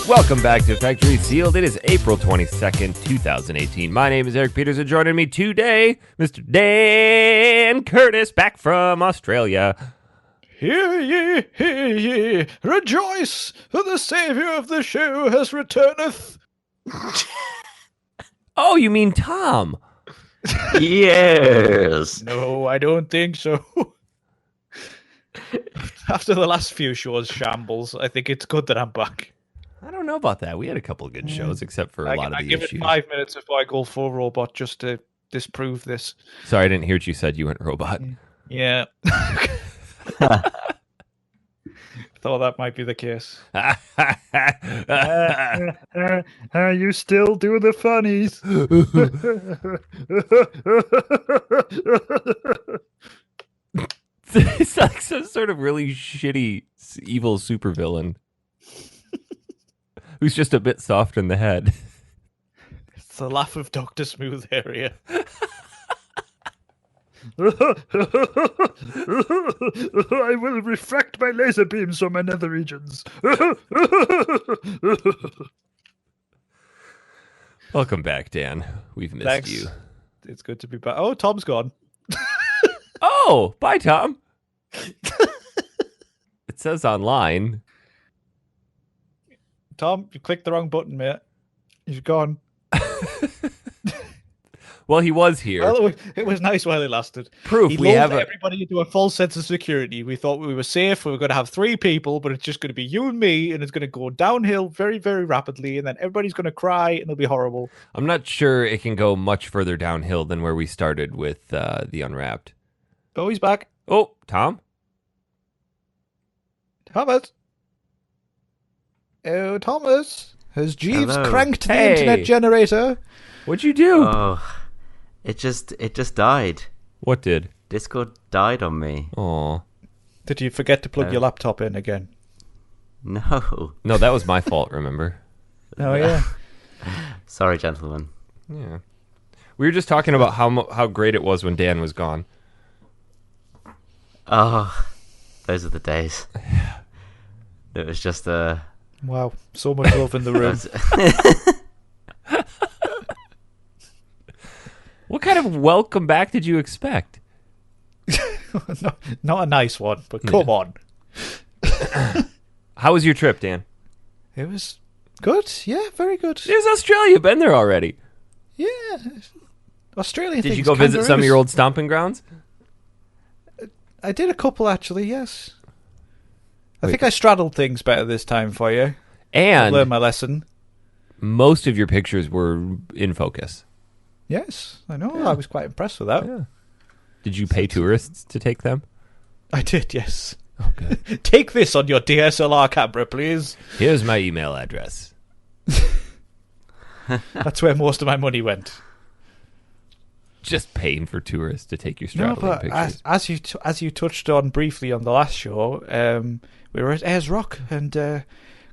Welcome back to Factory Sealed. It is April 22nd, 2018. My name is Eric Peters, and joining me today, Mr. Dan Curtis, back from Australia. Hear ye, rejoice, for the saviour of the show has returneth. Oh, you mean Tom? Yes. No, I don't think so. After the last few shows shambles, I think it's good that I'm back. I don't know about that. We had a couple of good shows, except for a lot of the give issues. it 5 minutes before I go full robot just to disprove this. Sorry, I didn't hear what you said. You went robot. Yeah. Thought that might be the case. You still do the funnies. It's like some sort of really shitty, evil supervillain who's just a bit soft in the head. It's the laugh of Dr. Smooth area. I will refract my laser beams from my nether regions. Welcome back, Dan. We've missed Thanks. you. It's good to be back. Oh, Tom's gone. Oh, bye, Tom. It says online. Tom, you clicked the wrong button, mate. He's gone. Well, he was here. Well, it was nice while it lasted. Proof. He We lulled have everybody into a false sense of security. We thought we were safe. We were going to have 3 people, but it's just going to be you and me, and it's going to go downhill very, very rapidly, and then everybody's going to cry, and it'll be horrible. I'm not sure it can go much further downhill than where we started with the Unwrapped. Oh, he's back. Oh, Tom? Thomas. Oh, Thomas. Has Jeeves Hello. cranked the Hey. internet generator? What'd you do? Oh, it just died. What did? Discord died on me. Oh. Did you forget to plug your laptop in again? No. No, that was my fault, remember? Oh, yeah. Sorry, gentlemen. Yeah. We were just talking about how great it was when Dan was gone. Oh, those are the days. It was just Wow. So much love in the room. What kind of welcome back did you expect? Not a nice one, but come on. How was your trip, Dan? It was good. Yeah, very good. There's Australia. Been there already. Yeah. Australian Did you things, go visit some of kangaroos. your old stomping grounds? I did a couple, actually, yes. I think I straddled things better this time for you. I And learned my lesson. most of your pictures were in focus. Yes, I know. I was quite impressed with that. Yeah. Did you pay tourists to take them? I did, yes. Oh, good. Take this on your DSLR camera, please. Here's my email address. That's where most of my money went. Just paying for tourists to take your No, straddling but pictures. as you touched on briefly on the last show, we were at Ayers Rock, and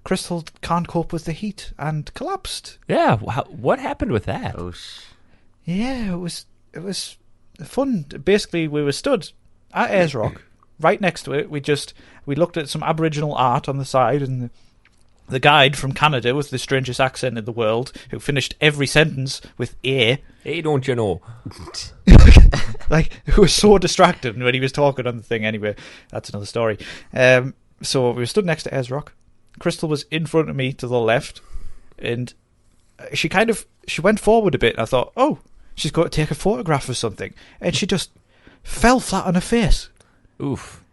Crystal can't cope with the heat and collapsed. Yeah. What happened with that? oh, Yeah, it was fun. Basically, we were stood at Ayers Rock, right next to it. We looked at some Aboriginal art on the side, and the guide from Canada with the strangest accent in the world, who finished every sentence with "eh," Hey, don't you know? like, who was so distracted when he was talking on the thing. Anyway, that's another story. So we were stood next to Ayers Rock. Crystal was in front of me to the left, and she went forward a bit. And I thought, oh, she's going to take a photograph or something, and she just fell flat on her face Oof.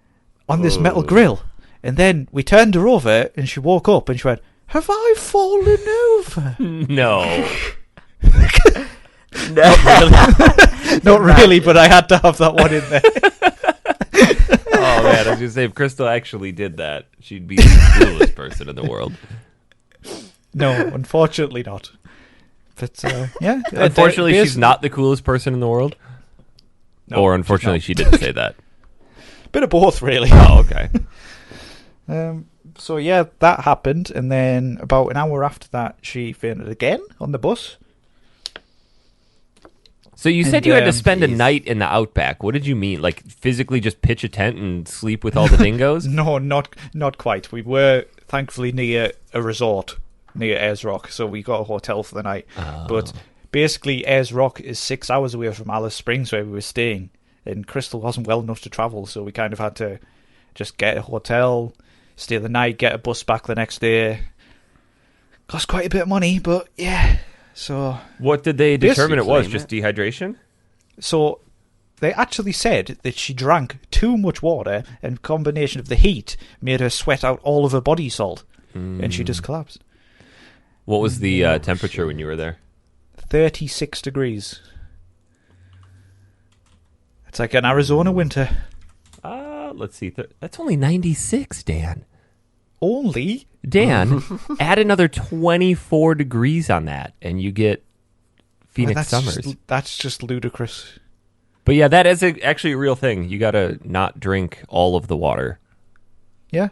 on this metal grill. And then we turned her over, and she woke up, and she went, "Have I fallen over?" No. Not really, but I had to have that one in there. Oh, man. I was going to say, if Crystal actually did that, she'd be the coolest person in the world. No, unfortunately not. But, yeah. Unfortunately, she's not the coolest person in the world. No, or unfortunately, she didn't say that. Bit of both, really. Oh, okay. So yeah, that happened, and then about an hour after that, she fainted again on the bus. So you said you had to spend a Jeez. night in the outback. What did you mean? Like physically just pitch a tent and sleep with all the dingoes? No, not quite. We were thankfully near a resort near Ayers Rock, so we got a hotel for the night. Oh. But basically, Ayers Rock is 6 hours away from Alice Springs, where we were staying, and Crystal wasn't well enough to travel, so we kind of had to just get a hotel, stay the night, get a bus back the next day. Cost quite a bit of money, but yeah. So What did they determine it was? claim Just dehydration? So they actually said that she drank too much water, and combination of the heat made her sweat out all of her body salt, and she just collapsed. What was the temperature when you were there? 36 degrees. It's like an Arizona winter. Let's see. That's only 96, Dan. Only? Dan, add another 24 degrees on that, and you get Phoenix summers. That's just ludicrous. But yeah, that is actually a real thing. You got to not drink all of the water. Yeah.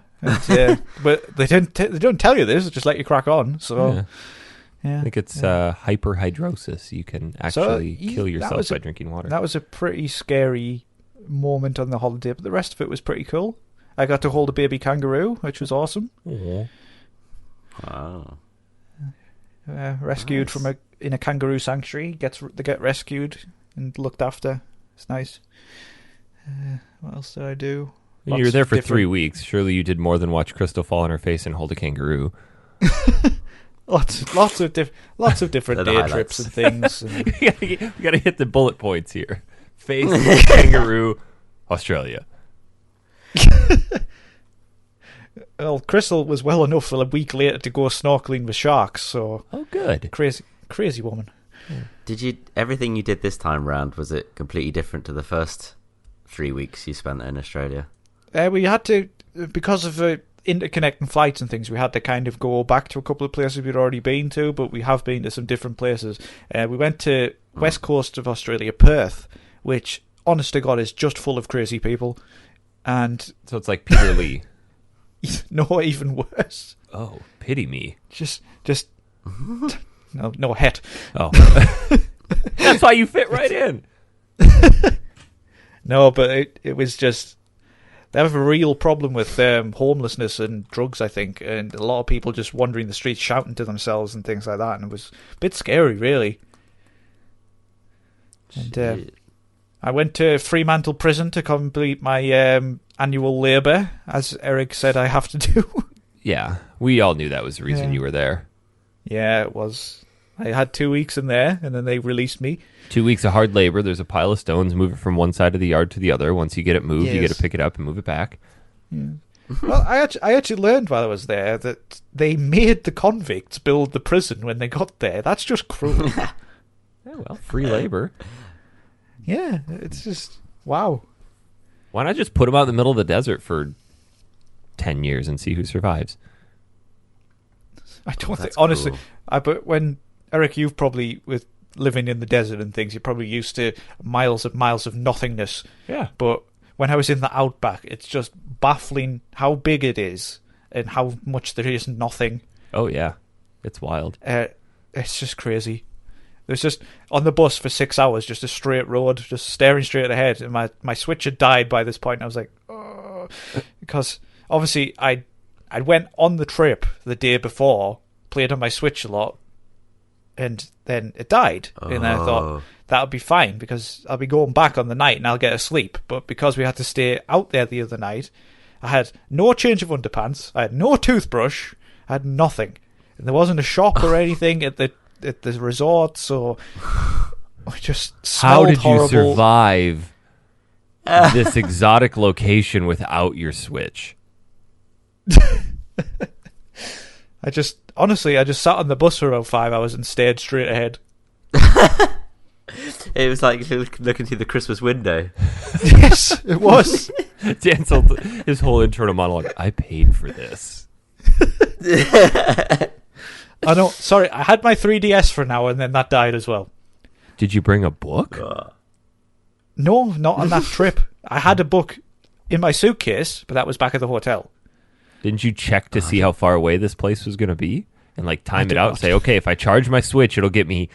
But they don't tell you this, they just let you crack on. So yeah. I think it's hyperhidrosis. You can actually kill yourself by drinking water. That was a pretty scary moment on the holiday, but the rest of it was pretty cool. I got to hold a baby kangaroo, which was awesome. Aww. Wow. Rescued in a kangaroo sanctuary. They get rescued and looked after. It's nice. What else did I do? You were there for 3 weeks. Surely you did more than watch Crystal fall on her face and hold a kangaroo. Lots of different day trips and things. And We got to hit the bullet points here. Face, kangaroo, Australia. well, Crystal was well enough for a week later to go snorkeling with sharks. So good. Crazy woman. Everything you did this time round, was it completely different to the first 3 weeks you spent in Australia? We had to, because of interconnecting flights and things, we had to kind of go back to a couple of places we'd already been to, but we have been to some different places. We went to west coast of Australia, Perth, which, honest to God, is just full of crazy people. And So it's like Peter Lee. no, even worse. Oh, pity me. Just no het. Oh. That's why you fit right in. No, but it was just, they have a real problem with homelessness and drugs, I think, and a lot of people just wandering the streets shouting to themselves and things like that, and it was a bit scary, really. And I went to Fremantle Prison to complete my annual labour, as Eric said I have to do. Yeah, we all knew that was the reason you were there. Yeah, it was. I had 2 weeks in there, and then they released me. 2 weeks of hard labor. There's a pile of stones. Move it from one side of the yard to the other. Once you get it moved, you Yes. get to pick it up and move it back. Yeah. Well, I actually learned while I was there that they made the convicts build the prison when they got there. That's just cruel. Yeah, well, free labor. Yeah, it's just, wow. Why not just put them out in the middle of the desert for 10 years and see who survives? I don't think, That's honestly, cool. but when, Eric, you've probably, with living in the desert and things, you're probably used to miles of nothingness. Yeah. But when I was in the outback, it's just baffling how big it is and how much there is nothing. Oh, yeah. It's wild. It's just crazy. There's just, on the bus for 6 hours, just a straight road, just staring straight ahead. And my switch had died by this point. And I was like, oh. Because obviously I went on the trip the day before, played on my Switch a lot, and then it died. And then I thought, that'll be fine, because I'll be going back on the night and I'll get a sleep. But because we had to stay out there the other night, I had no change of underpants, I had no toothbrush, I had nothing. And there wasn't a shop or anything at the resort, so I just How smelled did horrible. you survive this exotic location without your Switch? I just sat on the bus for about 5 hours and stared straight ahead. It was like looking through the Christmas window. Yes, it was. Dan told his whole internal monologue, I paid for this. I know. Sorry, I had my 3DS for now, and then that died as well. Did you bring a book? No, not on that trip. I had a book in my suitcase, but that was back at the hotel. Didn't you check to see how far away this place was going to be? And like time did it out not. and say, okay, if I charge my Switch, it'll get me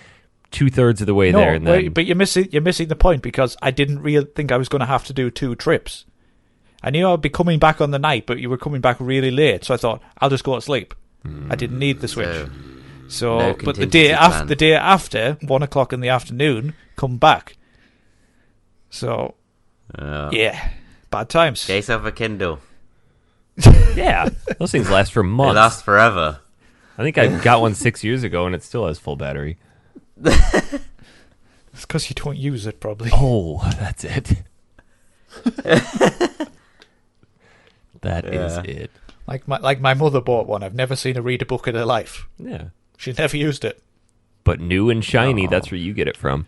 2/3 of the way there. And then... but you're missing the point, because I didn't really think I was going to have to do 2 trips. I knew I'd be coming back on the night, but you were coming back really late, so I thought I'll just go to sleep. I didn't need the Switch. So, no but the day contingency after, 1:00 in the afternoon, come back. So, yeah, bad times. Get yourself a Kindle. Yeah, those things last for They months. last forever. I think I got one 6 years ago, and it still has full battery. It's because you don't use it, probably. Oh, that's it. That is it. Like my mother bought one. I've never seen her read a book in her life. Yeah. She never used it. But new and shiny, that's where you get it from.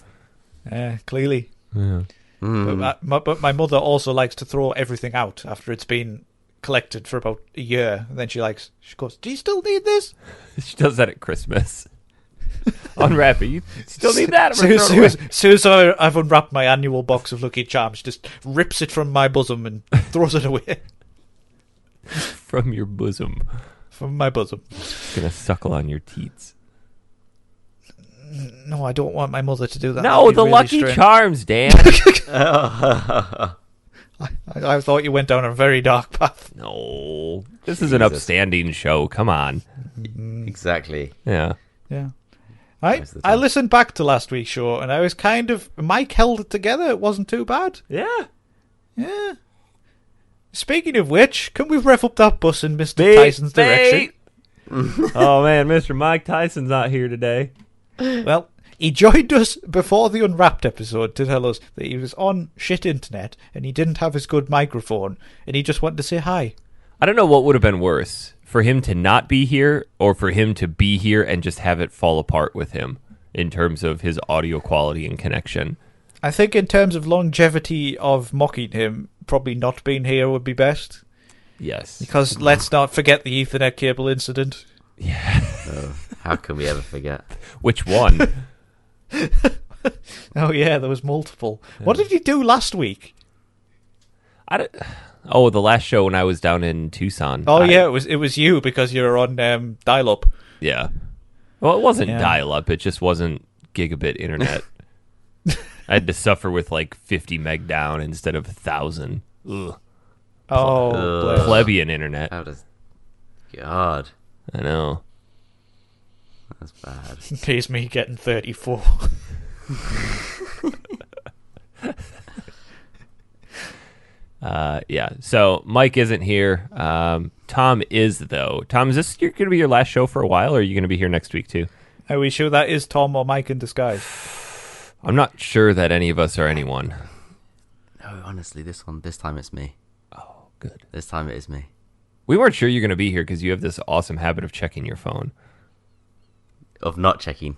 Clearly. Yeah. But my mother also likes to throw everything out after it's been collected for about a year. And then she goes, do you still need this? She does that at Christmas. Unwrap it. You still need that? As soon as I've unwrapped my annual box of Lucky Charms, she just rips it from my bosom and throws it away. From your bosom. From my bosom. Gonna suckle on your teats. No, I don't want my mother to do that. No, the really Lucky strange. Charms, Dan. I thought you went down a very dark path. No. This is an upstanding show. Come on. Exactly. Yeah. Yeah. Most of the I time. listened back to last week's show, and I was Mike held it together. It wasn't too bad. Yeah. Yeah. Speaking of which, can we rev up that bus in Mr. Tyson's direction? Oh, man, Mr. Mike Tyson's not here today. Well, he joined us before the Unwrapped episode to tell us that he was on shit internet and he didn't have his good microphone, and he just wanted to say hi. I don't know what would have been worse, for him to not be here or for him to be here and just have it fall apart with him in terms of his audio quality and connection. I think in terms of longevity of mocking him, probably not being here would be best. Yes. Because let's not forget the Ethernet cable incident. Yeah. How can we ever forget? Which one? Oh yeah, there was multiple. What did you do last week? Oh, the last show when I was down in Tucson. Oh yeah, it was you, because you were on dial-up. Yeah. Well, it wasn't Yeah. dial-up. It just wasn't gigabit internet. I had to suffer with like 50 meg down instead of 1,000. Ugh. Oh, bless. Plebeian internet. How does... God, I know. that's bad. Here's me getting 34. Yeah. So Mike isn't here. Tom is, though. Tom, is this going to be your last show for a while, or are you going to be here next week too? Are we sure that is Tom or Mike in disguise? I'm not sure that any of us are anyone. No, honestly, this time it's me. Oh, good. This time it is me. We weren't sure you're going to be here because you have this awesome habit of checking your phone. Of not checking.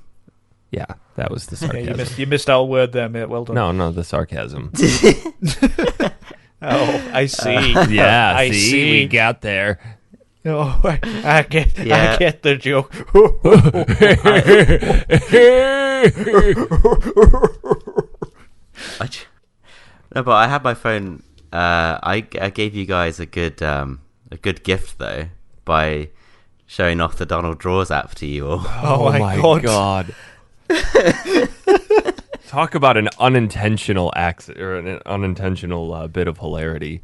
Yeah, that was the Yeah, sarcasm. you missed our word there, mate. Well done. No, the sarcasm. Oh, I see. Yeah, I see. we got there. Oh, I get the joke. No, but I had my phone. I gave you guys a good gift though by showing off the Donald Draws app to you all. Oh my God. Talk about an unintentional accident or an unintentional bit of hilarity.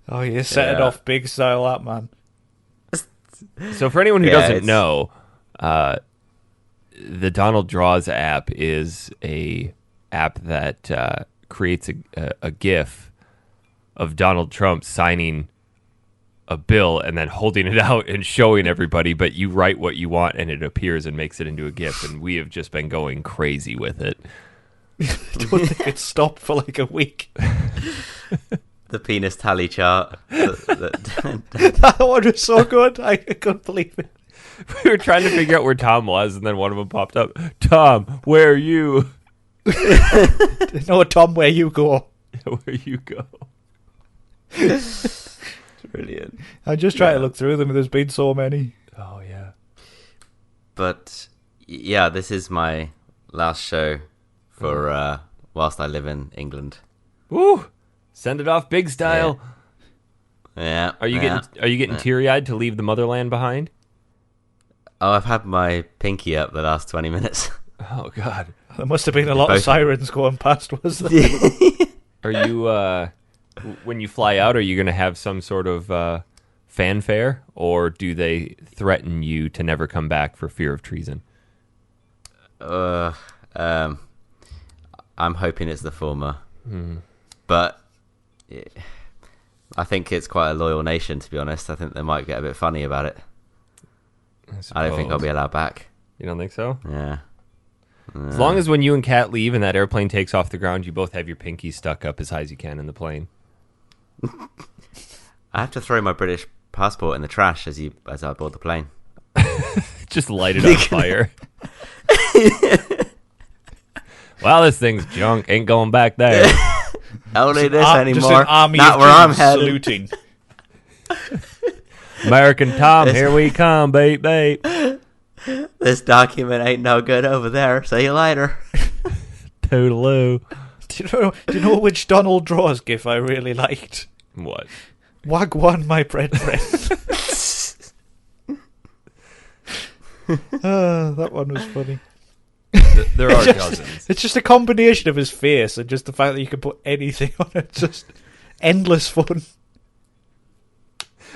Oh, you set it off big style, that man. So for anyone who Yeah, doesn't it's- know, the Donald Draws app is a app that creates a GIF of Donald Trump signing a bill and then holding it out and showing everybody, but you write what you want and it appears and makes it into a GIF, and we have just been going crazy with it. I don't think it stopped for like a week. The penis tally chart. That one was so good. I couldn't believe it. We were trying to figure out where Tom was, and then one of them popped up. Tom, where are you? No, Tom, where you go. Where you go? Brilliant. I'm just trying to look through them. There's been so many. Oh, yeah. But yeah, this is my last show for whilst I live in England. Woo! Send it off big style. Yeah. Are you getting teary-eyed to leave the motherland behind? Oh, I've had my pinky up the last 20 minutes. Oh God. There must have been a lot of sirens going past, was there? Are you when you fly out, are you going to have some sort of fanfare, or do they threaten you to never come back for fear of treason? I'm hoping it's the former. But I think it's quite a loyal nation, to be honest. I think they might get a bit funny about it. I don't think I'll be allowed back. You don't think so? Yeah. As long as when you and Kat leave and that airplane takes off the ground, you both have your pinkies stuck up as high as you can in the plane. I have to throw my British passport in the trash as I board the plane. Just light it on fire. Well, this thing's junk. Ain't going back there. I don't need this anymore. Just an army Not of where I'm Jews headed. saluting. American Tom, here we come, babe. This document ain't no good over there. See you later. Toodaloo. Do you know which Donald Draws gif I really liked? What? Wagwan, my bread friend. That one was funny. There are dozens. It's just a combination of his face and just the fact that you can put anything on it. Just endless fun.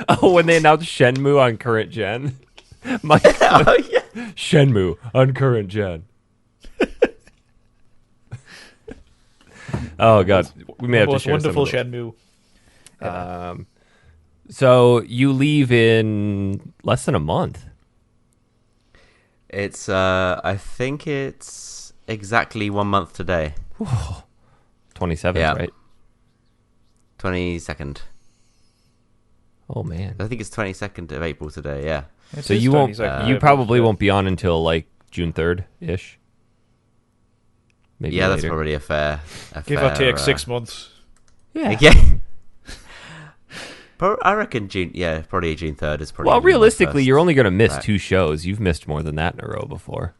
Oh, when they announced Shenmue on current gen. Mike, Shenmue on current gen. Oh God, we may have to Most share wonderful some of Shenmue. So you leave in less than a month. It's I think it's exactly 1 month today. 27th, right? 22nd. Oh man. I think it's 22nd of April today. Yeah. So you won't. You probably won't be on until like June 3rd ish. Maybe yeah, later. that's probably a fair. Give or take 6 months. Yeah. Yeah. I reckon June. Yeah, probably June 3rd is probably. Well, realistically, you're only going to miss Right. 2 shows. You've missed more than that in a row before,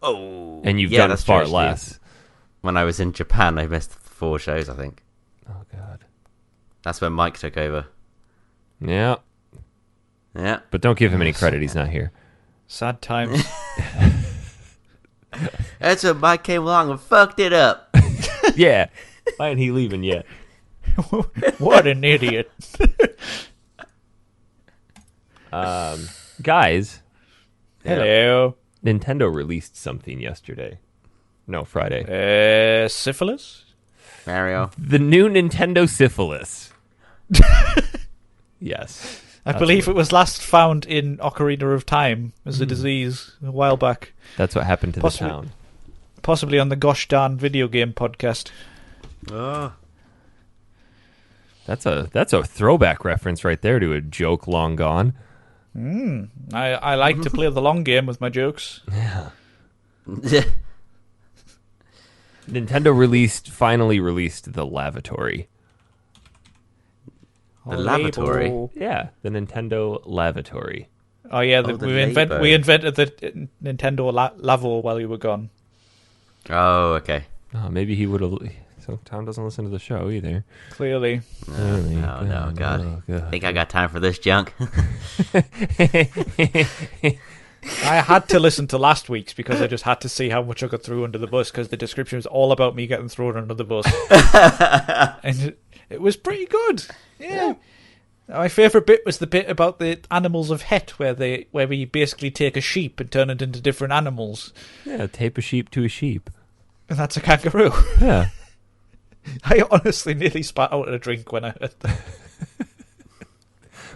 Oh. and you've yeah, done that's far true, less. When I was in Japan, I missed 4 shows. I think Oh God. that's when Mike took over. Yeah, Yeah. but don't give him any credit. He's not here. Sad times. That's when Mike came along and fucked it up. Yeah. Why ain't he leaving yet? What an idiot. Guys, Hello. Nintendo released something yesterday. No, Friday. Syphilis? Mario. The new Nintendo Syphilis. Yes. I believe it was last found in Ocarina of Time as a disease a while back. That's what happened to Possibly. the town. Possibly on the Gosh Darn video game podcast. Oh. That's a throwback reference right there to a joke long gone. I like to play the long game with my jokes. Yeah. Nintendo finally released the lavatory. The lavatory? Label. Yeah, the Nintendo lavatory. Oh yeah, the we Labo. invented the Nintendo Lavo while you were gone. Oh, okay. Oh, maybe he would have. So Tom doesn't listen to the show either. Clearly. No, God. Oh, God. Think I got time for this junk? I had to listen to last week's because I just had to see how much I got through under the bus because the description was all about me getting thrown under the bus. And it was pretty good. Yeah. My favourite bit was the bit about the animals of Het where we basically take a sheep and turn it into different animals. Yeah, tape a sheep to a sheep. And that's a kangaroo. Yeah. I honestly nearly spat out a drink when I heard that.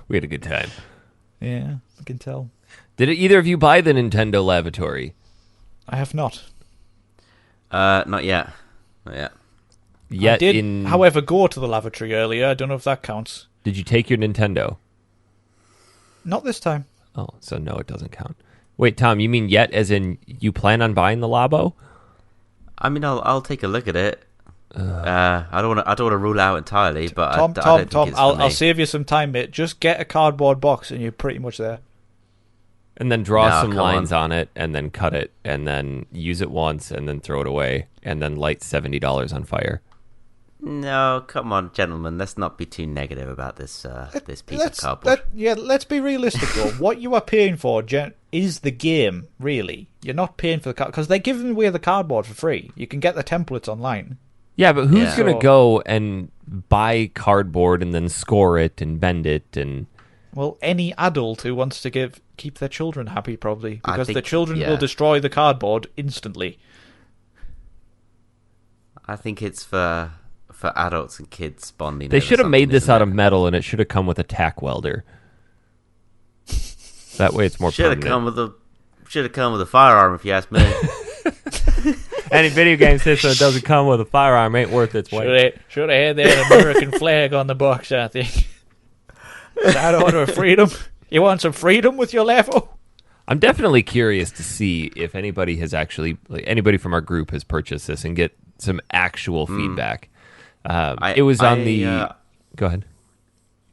We had a good time. Yeah, I can tell. Did either of you buy the Nintendo lavatory? I have not. Not yet. Not yet. Yet I did, however, go to the lavatory earlier. I don't know if that counts. Did you take your Nintendo? Not this time. Oh, so no, it doesn't count. Wait, Tom, you mean yet as in you plan on buying the Labo? I mean, I'll take a look at it. I don't want to rule out entirely, but Tom, I don't think it's for me. I'll save you some time, mate. Just get a cardboard box and you're pretty much there. And then draw No, some come lines on. on it, and then cut it, and then use it once, and then throw it away, and then light $70 on fire. No, come on, gentlemen. Let's not be too negative about this this piece of cardboard. Let's be realistic though. What you are paying for is the game, really. You're not paying for the card because they're giving away the cardboard for free. You can get the templates online. Yeah, but who's Yeah. going to go and buy cardboard and then score it and bend it and... Well, any adult who wants to keep their children happy, probably, I because the think- children yeah. will destroy the cardboard instantly. I think it's for adults and kids bonding. They over should have made something, this isn't out it? of metal, and it should have come with a tack welder. That way it's more Should have permanent. come with a firearm, if you ask me. Any video game system that doesn't come with a firearm ain't worth its weight. Should have had that American flag on the box, I think. That order of freedom. You want some freedom with your Labo? I'm definitely curious to see if anybody has actually, anybody from our group has purchased this and get some actual feedback. It was on the. Go ahead.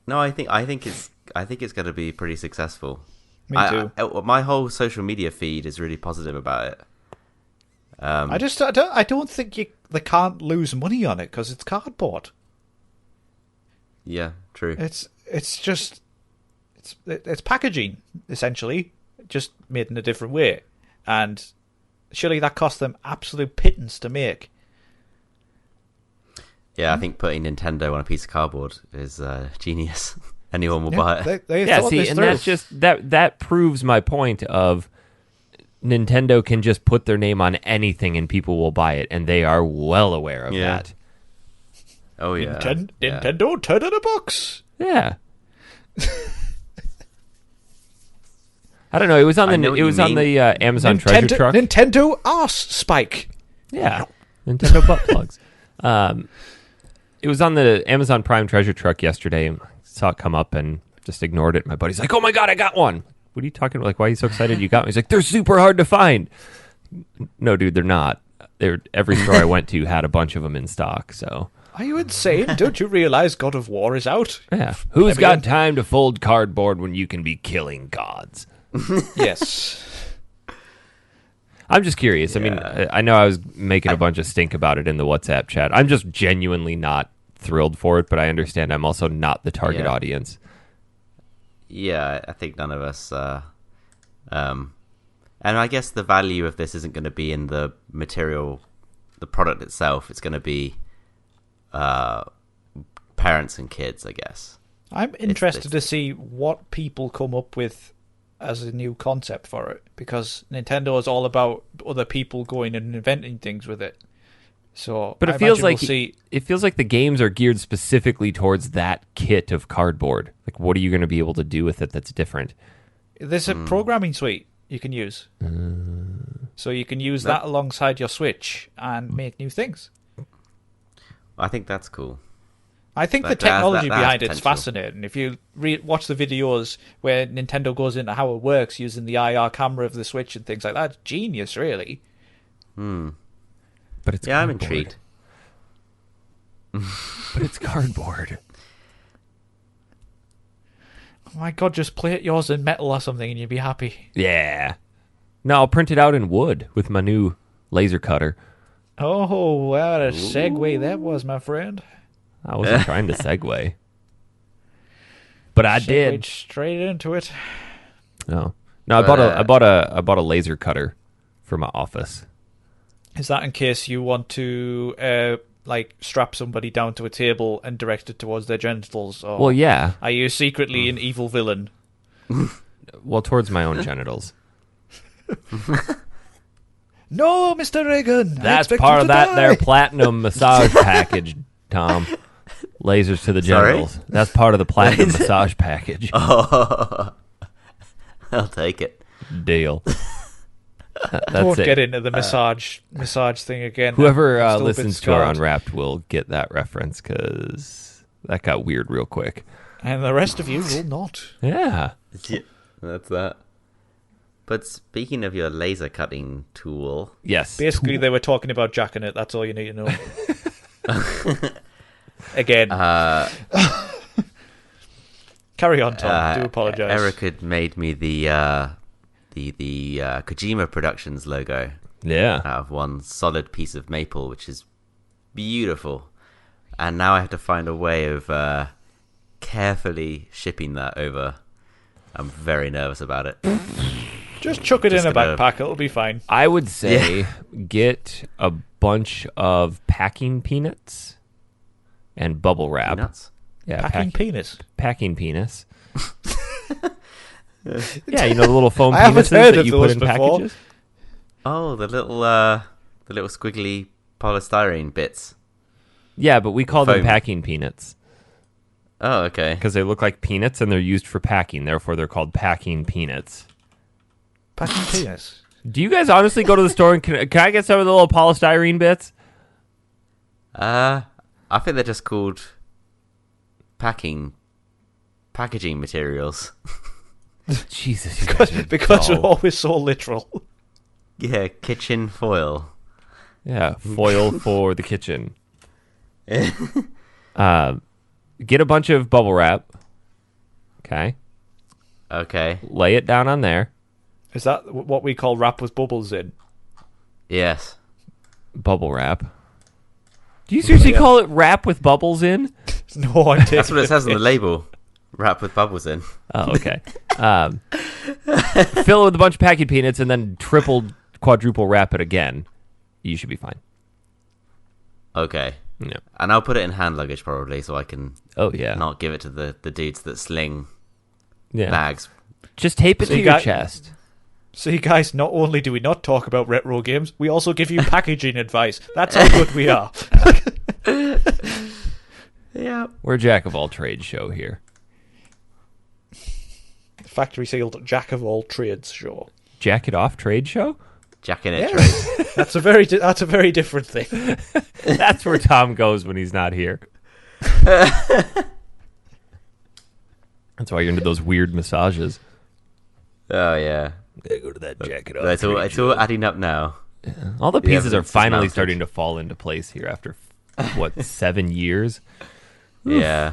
No, I think it's going to be pretty successful. Me too. My whole social media feed is really positive about it. I don't think they can't lose money on it because it's cardboard. Yeah, true. It's just it's packaging essentially, just made in a different way, and surely that cost them absolute pittance to make. Yeah, I think putting Nintendo on a piece of cardboard is genius. Anyone will buy it. They Yeah, thought see, this and through. that's just that proves my point of Nintendo can just put their name on anything and people will buy it, and they are well aware of Yeah. that. Oh yeah, yeah. Nintendo, turn in a box. Yeah. I don't know. It was on I know the what it was you on mean. the Amazon treasure truck. Nintendo arse spike. Yeah, Nintendo butt plugs. It was on the Amazon Prime treasure truck yesterday. I saw it come up and just ignored it. My buddy's like, "Oh my god, I got one!" What are you talking about? Like, why are you so excited you got one? He's like, "They're super hard to find." No, dude, they're not. Every store I went to had a bunch of them in stock. So Are you insane? Don't you realize God of War is out? yeah, who's Maybe got then- time to fold cardboard when you can be killing gods? Yes. I'm just curious. I mean, I know I was making a bunch of stink about it in the WhatsApp chat. I'm just genuinely not thrilled for it, but I understand I'm also not the target Yeah. audience. Yeah, I think none of us. And I guess the value of this isn't going to be in the material, the product itself. It's going to be parents and kids, I guess. I'm interested to see what people come up with as a new concept for it, because Nintendo is all about other people going and inventing things with it. So, But I it feels imagine like we'll see. it feels like the games are geared specifically towards that kit of cardboard. Like, what are you going to be able to do with it that's different? There's a programming suite you can use, so you can use that alongside your Switch and make new things. I think that's cool. I think the That has- technology that has behind it's potential. fascinating. If you watch the videos where Nintendo goes into how it works using the IR camera of the Switch and things like that, it's genius, really. But it's Yeah, I'm cardboard. intrigued. But it's cardboard. Oh my god, just plate yours in metal or something and you'd be happy. Yeah. No, I'll print it out in wood with my new laser cutter. Oh, what a segue that was, my friend. I wasn't trying to segue, but I Segued did. straight into it. No, I bought a laser cutter for my office. Is that in case you want to strap somebody down to a table and direct it towards their genitals? Or Well, yeah. are you secretly an evil villain? Well, towards my own genitals. No, Mr. Reagan. I That's expect part you of to that die. there platinum massage package, Tom. Lasers to the Sorry? genitals. That's part of the platinum massage package. Oh, I'll take it. Deal. That's Don't it. get into the massage thing again. Whoever I'm still a bit listens to our scarred. Unwrapped will get that reference because that got weird real quick. And the rest of you will not. Yeah. Yeah, that's that. But speaking of your laser cutting tool, Yes. Basically, they were talking about jacking it. That's all you need to know. Again. Carry on, Tom. Do apologise. Eric had made me the the Kojima Productions logo Yeah. out of one solid piece of maple, which is beautiful. And now I have to find a way of carefully shipping that over. I'm very nervous about it. Just chuck it Just in a gonna- backpack. It'll be fine. I would say get a bunch of packing peanuts and bubble wrap. Peanuts? Yeah, Packing penis. packing penis. Yeah, you know the little foam I haven't penises heard that of you put those in before. packages. Oh, the little squiggly polystyrene bits. Yeah, but we call them Foam. packing peanuts Oh, okay. because they look like peanuts and they're used for packing. Therefore, they're called packing peanuts. Packing penis. Do you guys honestly go to the store and can I get some of the little polystyrene bits? I think they're just called packaging materials. Jesus, you guys are Because we're dull. always so literal. Yeah, kitchen foil. Yeah, foil for the kitchen. Get a bunch of bubble wrap. Okay, Okay. lay it down on there. Is that what we call wrap with bubbles in? Yes. Bubble wrap. Do you seriously Yeah. call it wrap with bubbles in? No, I'm taking That's what it says on the label. Wrap with bubbles in. Oh, okay. Fill it with a bunch of packing peanuts and then quadruple wrap it again. You should be fine. Okay. Yeah. And I'll put it in hand luggage probably so I can Oh yeah. not give it to the dudes that sling Yeah. bags. Just tape it So to you your got- chest. See, guys, not only do we not talk about retro games, we also give you packaging advice. That's how good we are. Yeah. We're a jack of all trades show here. Factory sealed Jack of all trades show. Jack it off trade show? Jack in it Yeah. trade. That's a very different thing. That's where Tom goes when he's not here. That's why you're into those weird massages. Oh yeah. They go to that jack it off. It's all adding up now. All the pieces are evidence is finally mounted. starting to fall into place here after what 7 years. Yeah.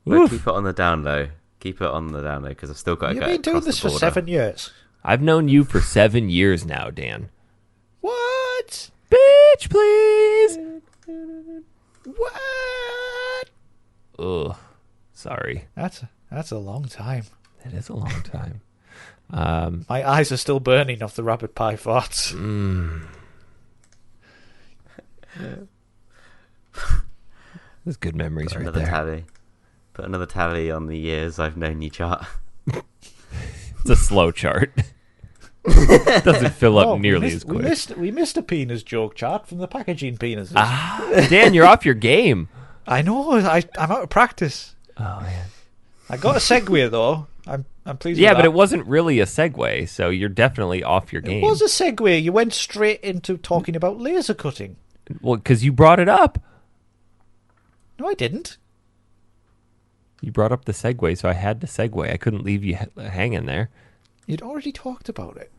But Oof. keep it on the down low. Keep it on the down low because I've still got to You've go been doing across this the for border. 7 years. I've known you for 7 years now, Dan. What? Bitch, please. What? Ugh. Sorry. That's a long time. It is a long time. My eyes are still burning off the rabbit pie farts. There's good memories right Another there. tally. Put another tally on the years I've known you chart. It's a slow chart. It doesn't fill up Oh, nearly as quick. We missed a penis joke chart from the packaging penises. Dan, you're off your game. I know. I'm out of practice. Oh man. I got a segue though. I'm pleased. Yeah, with but that. it wasn't really a segue, so you're definitely off your game. It was a segue. You went straight into talking about laser cutting. Well, because you brought it up. No, I didn't. You brought up the segue, so I had to segue. I couldn't leave you hanging there. You'd already talked about it.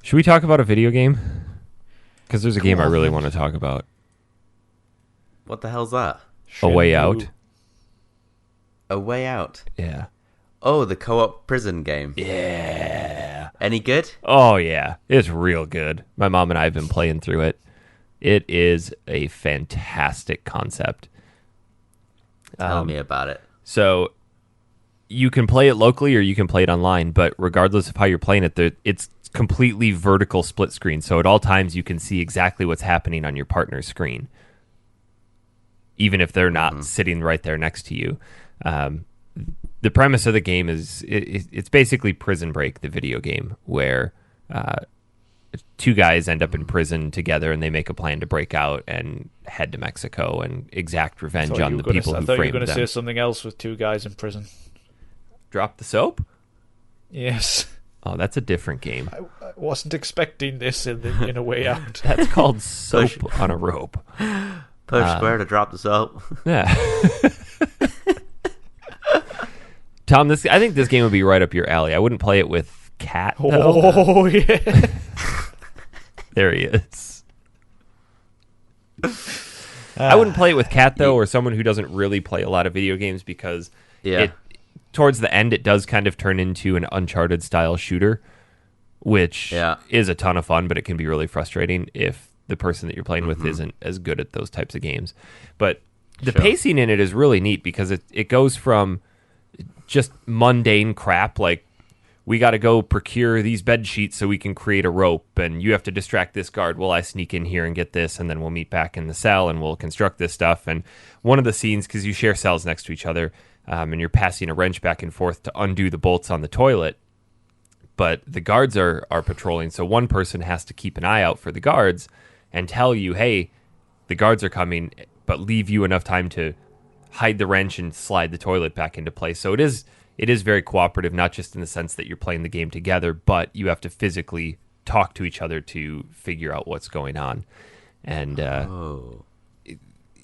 Should we talk about a video game? Because there's a game I on, really then. want to talk about. What the hell's that? A Way Shenmue. Out. A Way Out. Yeah. Oh, the co-op prison game. Yeah. Any good? Oh, yeah. It's real good. My mom and I have been playing through it. It is a fantastic concept. Tell me about it. So you can play it locally or you can play it online, but regardless of how you're playing it, it's completely vertical split screen. So at all times you can see exactly what's happening on your partner's screen, even if they're not sitting right there next to you. The premise of the game is it's basically Prison Break, the video game, where two guys end up in prison together and they make a plan to break out and head to Mexico and exact revenge on the people I who thought you were framed going to them. say something else with two guys in prison. Drop the soap? Yes. Oh, that's a different game. I wasn't expecting this in a way out. That's called Soap on a Rope. Push square to drop the soap. Yeah. Tom, I think this game would be right up your alley. I wouldn't play it with Cat, though. Oh, yeah. There he is. I wouldn't play it with Cat, though, or someone who doesn't really play a lot of video games because Yeah. towards the end, it does kind of turn into an Uncharted style shooter, which is a ton of fun, but it can be really frustrating if the person that you're playing with isn't as good at those types of games. But the pacing in it is really neat because it goes from just mundane crap like, we got to go procure these bed sheets so we can create a rope, and you have to distract this guard while I sneak in here and get this, and then we'll meet back in the cell and we'll construct this stuff. And one of the scenes, because you share cells next to each other, and you're passing a wrench back and forth to undo the bolts on the toilet, but the guards are patrolling, so one person has to keep an eye out for the guards and tell you, hey, the guards are coming, but leave you enough time to hide the wrench and slide the toilet back into place. So it is very cooperative, not just in the sense that you're playing the game together, but you have to physically talk to each other to figure out what's going on. And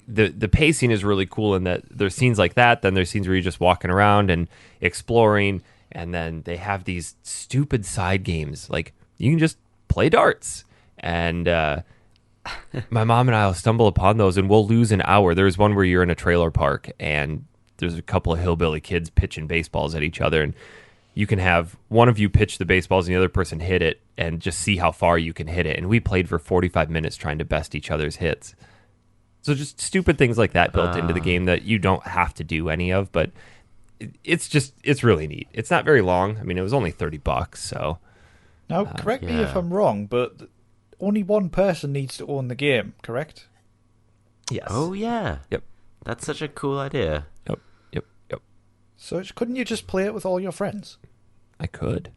the pacing is really cool in that there's scenes like that, then there's scenes where you're just walking around and exploring, and then they have these stupid side games. Like, you can just play darts. And my mom and I will stumble upon those, and we'll lose an hour. There's one where you're in a trailer park, and there's a couple of hillbilly kids pitching baseballs at each other, and you can have one of you pitch the baseballs and the other person hit it and just see how far you can hit it. And we played for 45 minutes trying to best each other's hits. So just stupid things like that built into the game that you don't have to do any of, but it's really neat. It's not very long. I mean, it was only $30, so. Now, correct me if I'm wrong, but only one person needs to own the game, correct? Yes. Oh, yeah. Yep. That's such a cool idea. Yep. So couldn't you just play it with all your friends? I could.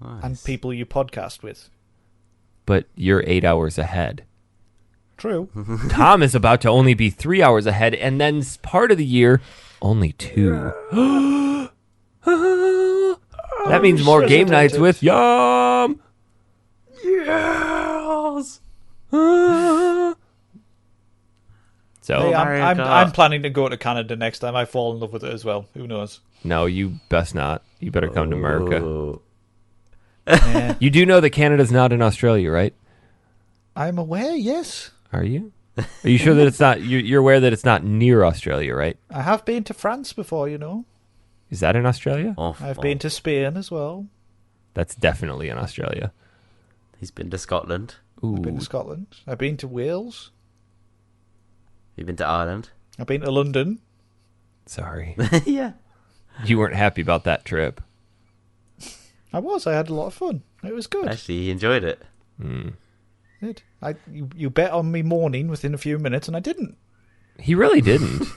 Nice. And people you podcast with? But you're 8 hours ahead. True. Tom is about to only be 3 hours ahead, and then part of the year, only 2. That means more game nights with Yum! Yes! So Hey, I'm planning to go to Canada next time. I fall in love with it as well. Who knows? no, you best not. You better come to America. Oh. Yeah. You do know that Canada's not in Australia, right? I'm aware, yes. Are you? Are you sure that it's not? You're aware that it's not near Australia, right? I have been to France before, you know. Is that in Australia? I've been to Spain as well. That's definitely in Australia. He's been to Scotland. Ooh. I've been to Scotland. I've been to Wales. You've been to Ireland. I've been to London. Sorry. Yeah. You weren't happy about that trip. I was. I had a lot of fun. It was good. Actually, he enjoyed it. Did. You bet on me mourning within a few minutes, and I didn't. He really didn't.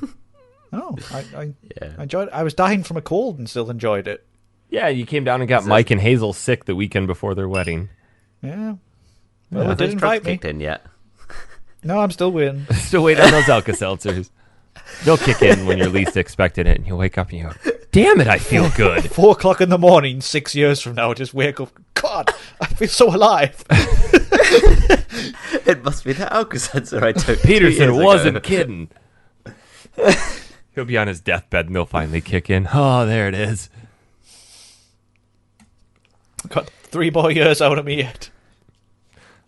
No, I Yeah. enjoyed it. I was dying from a cold and still enjoyed it. Yeah, you came down and got Mike and Hazel sick the weekend before their wedding. Yeah. Well, Have they those didn't drugs invite me. kicked in yet? No, I'm still waiting. Still waiting on those Alka-Seltzers. They'll kick in when you're least expecting it, and you'll wake up and you go, damn it, I feel good. 4 o'clock in the morning, 6 years from now, just wake up. God, I feel so alive. It must be the Alka-Seltzer I took. Peterson 2 years wasn't ago. kidding. He'll be on his deathbed and they'll finally kick in. Oh, there it is. Got 3 more years out of me yet.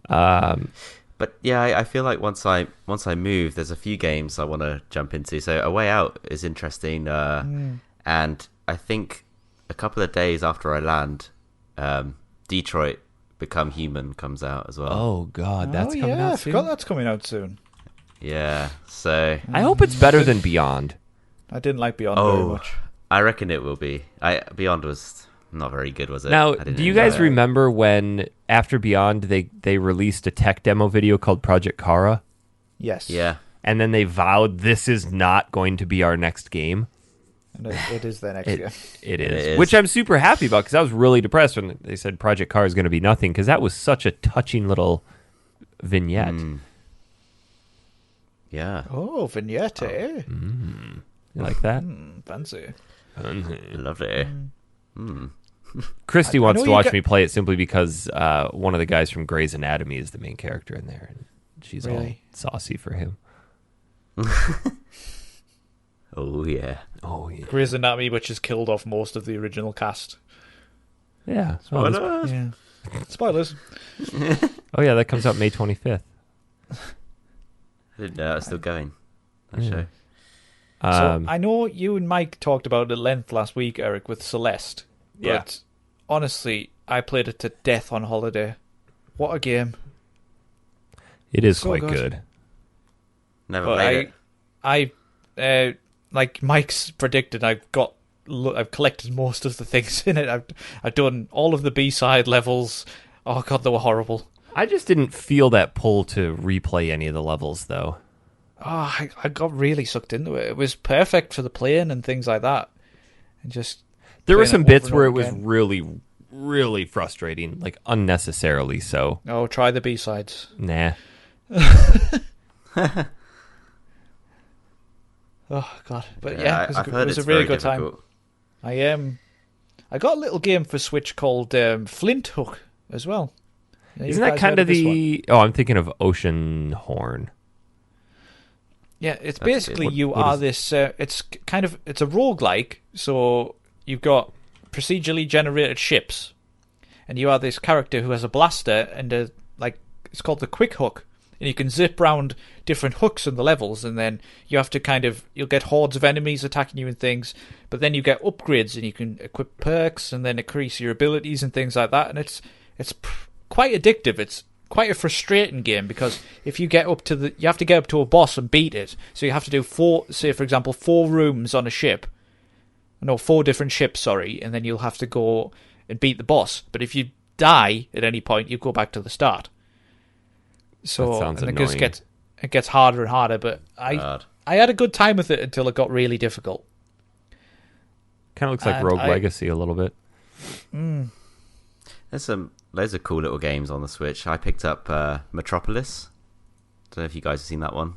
But yeah, I feel like once I move, there's a few games I want to jump into. So A Way Out is interesting, and I think a couple of days after I land, Detroit Become Human comes out as well. Oh, God, that's coming I out forgot soon. that's coming out soon. Yeah, so I hope it's better than Beyond. I didn't like Beyond very much. I reckon it will be. Beyond was not very good, was it? Now, I didn't do you enjoy guys it. remember when, after Beyond, they released a tech demo video called Project Kara? Yes. Yeah. And then they vowed this is not going to be our next game. And it is the next year. It is. is. Which I'm super happy about because I was really depressed when they said Project Kara is going to be nothing because that was such a touching little vignette. Yeah. Oh, vignette, eh? You like that? Fancy. Lovely. Christy I wants know to you watch got- me play it simply because one of the guys from Grey's Anatomy is the main character in there. And she's all Really? saucy for him. Oh yeah. Oh, yeah. Grey's Anatomy, which has killed off most of the original cast. Yeah. Yeah. Spoilers. Oh, yeah, that comes out May 25th. I didn't know it was still going. That Yeah. show. So I know you and Mike talked about it at length last week, Eric, with Celeste. But honestly, I played it to death on holiday. What a game. It is so quite good. Never played it. Like Mike's predicted, I've collected most of the things in it. I've done all of the B-side levels. Oh god, they were horrible. I just didn't feel that pull to replay any of the levels, though. Oh, I got really sucked into it. It was perfect for the playing and things like that. And just there were some bits where it was again. really, really frustrating, like unnecessarily so. Oh, try the B-sides. Nah. Oh god, but I've heard it was it's a really very good time. difficult. I got a little game for Switch called Flint Hook as well. You Isn't that guys kind heard of this one? the... Oh, I'm thinking of Ocean Horn. Yeah, it's That's good. basically you are this. It's a roguelike. So you've got procedurally generated ships, and you are this character who has a blaster and it's called the Quick Hook, and you can zip round different hooks in the levels, and then you have to you'll get hordes of enemies attacking you and things, but then you get upgrades and you can equip perks and then increase your abilities and things like that, and it's quite addictive. It's quite a frustrating game because if you get up to you have to get up to a boss and beat it. So you have to do four rooms on a ship. No, 4 different ships, sorry, and then you'll have to go and beat the boss. But if you die at any point, you go back to the start. So That sounds and annoying. it gets harder and harder, but I had a good time with it until it got really difficult. Kind of looks like And Rogue Legacy a little bit. There's some loads of cool little games on the Switch. I picked up Metropolis. Don't know if you guys have seen that one.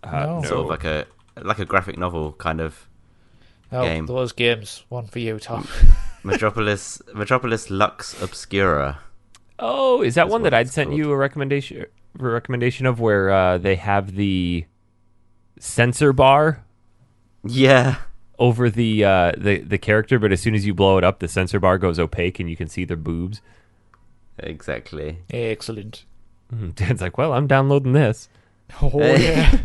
No. Sort of like a graphic novel kind of game. Those games, one for you, Tom. Metropolis Lux Obscura. Oh, is that That's one what that I'd it's sent called. you a recommendation of where they have the sensor bar Yeah. over the character, but as soon as you blow it up, the sensor bar goes opaque and you can see their boobs? Exactly. Excellent. Dan's like, well, I'm downloading this. Oh yeah.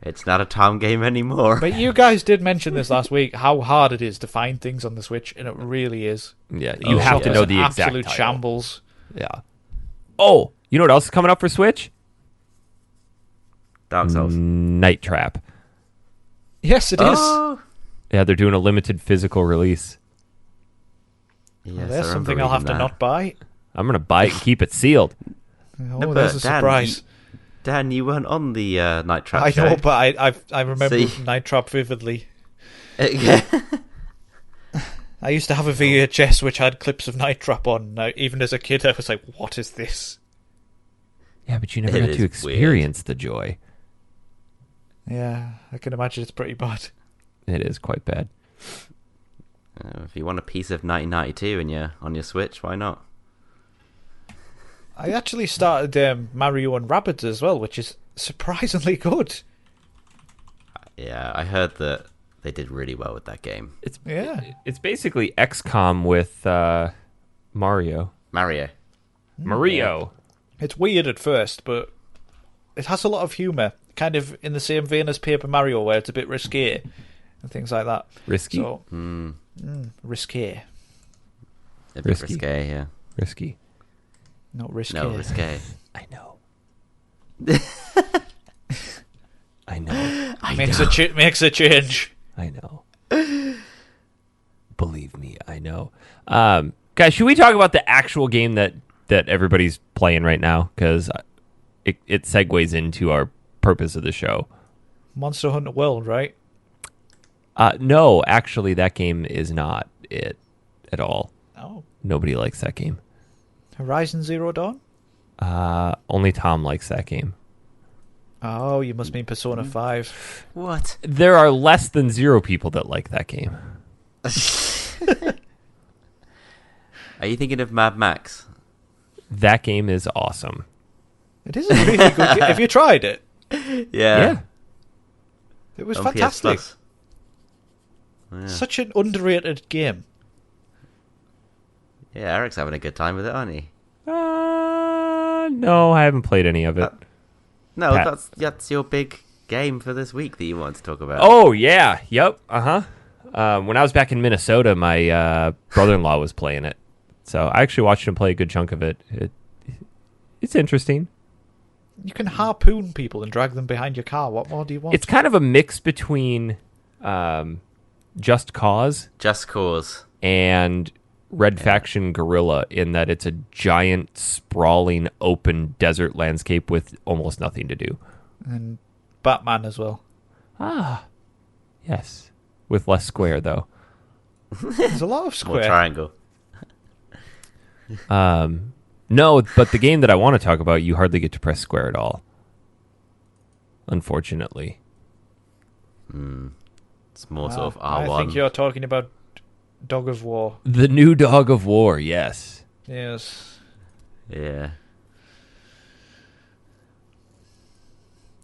It's not a Tom game anymore. But you guys did mention this last week, how hard it is to find things on the Switch, and it really is. Yeah, you have to It's know an the exact absolute title. shambles. Yeah. Oh, you know what else is coming up for Switch? Dark Souls. Night Trap. Yes, it is. Oh. Yeah, they're doing a limited physical release. Yes, Well, I there's remember something I'll have to reading not buy. I'm gonna buy it and keep it sealed. Oh, No, there's but a surprise. Dan, you weren't on the Night Trap I show. know, but I remember See? Night Trap vividly. Yeah. I used to have a VHS which had clips of Night Trap on. Now, even as a kid, I was like, "What is this?" Yeah, but you never It got to is experience the joy. Yeah, I can imagine it's pretty bad. It is quite bad. If you want a piece of 1992 on your Switch, why not? I actually started Mario and Rabbids as well, which is surprisingly good. Yeah, I heard that they did really well with that game. It's basically XCOM with Mario. Mario. It's weird at first, but it has a lot of humour, kind of in the same vein as Paper Mario, where it's a bit risque and things like that. Risky? So, risque, A bit Risky. risque, yeah. Risky. not risque. No, risque. I know. I know. Makes a change. I know. Believe me, I know. Guys, should we talk about the actual game that everybody's playing right now? Because it segues into our purpose of the show. Monster Hunter World, right? No, actually, that game is not it at all. Oh, Nobody likes that game. Horizon Zero Dawn. Only Tom likes that game. Oh, you must mean Persona 5. What? There are less than 0 people that like that game. Are you thinking of Mad Max? That game is awesome. It is a really good game. Have you tried it? Yeah. It was On PS fantastic. Plus. Yeah. Such an underrated game. Yeah, Eric's having a good time with it, aren't he? No, I haven't played any of it. No, Pat. that's your big game for this week that you wanted to talk about. Oh, yeah. Yep. When I was back in Minnesota, my brother-in-law was playing it. So I actually watched him play a good chunk of it. It's interesting. You can harpoon people and drag them behind your car. What more do you want? It's kind of a mix between Just Cause and Red Faction Guerrilla in that it's a giant, sprawling, open desert landscape with almost nothing to do. And Batman as well. Ah, yes. With less square, though. There's a lot of square. More triangle. No, but the game that I want to talk about, you hardly get to press square at all. Unfortunately. It's more sort of R1. I think you're talking about Dog of War. The new Dog of War, yes. Yes. Yeah.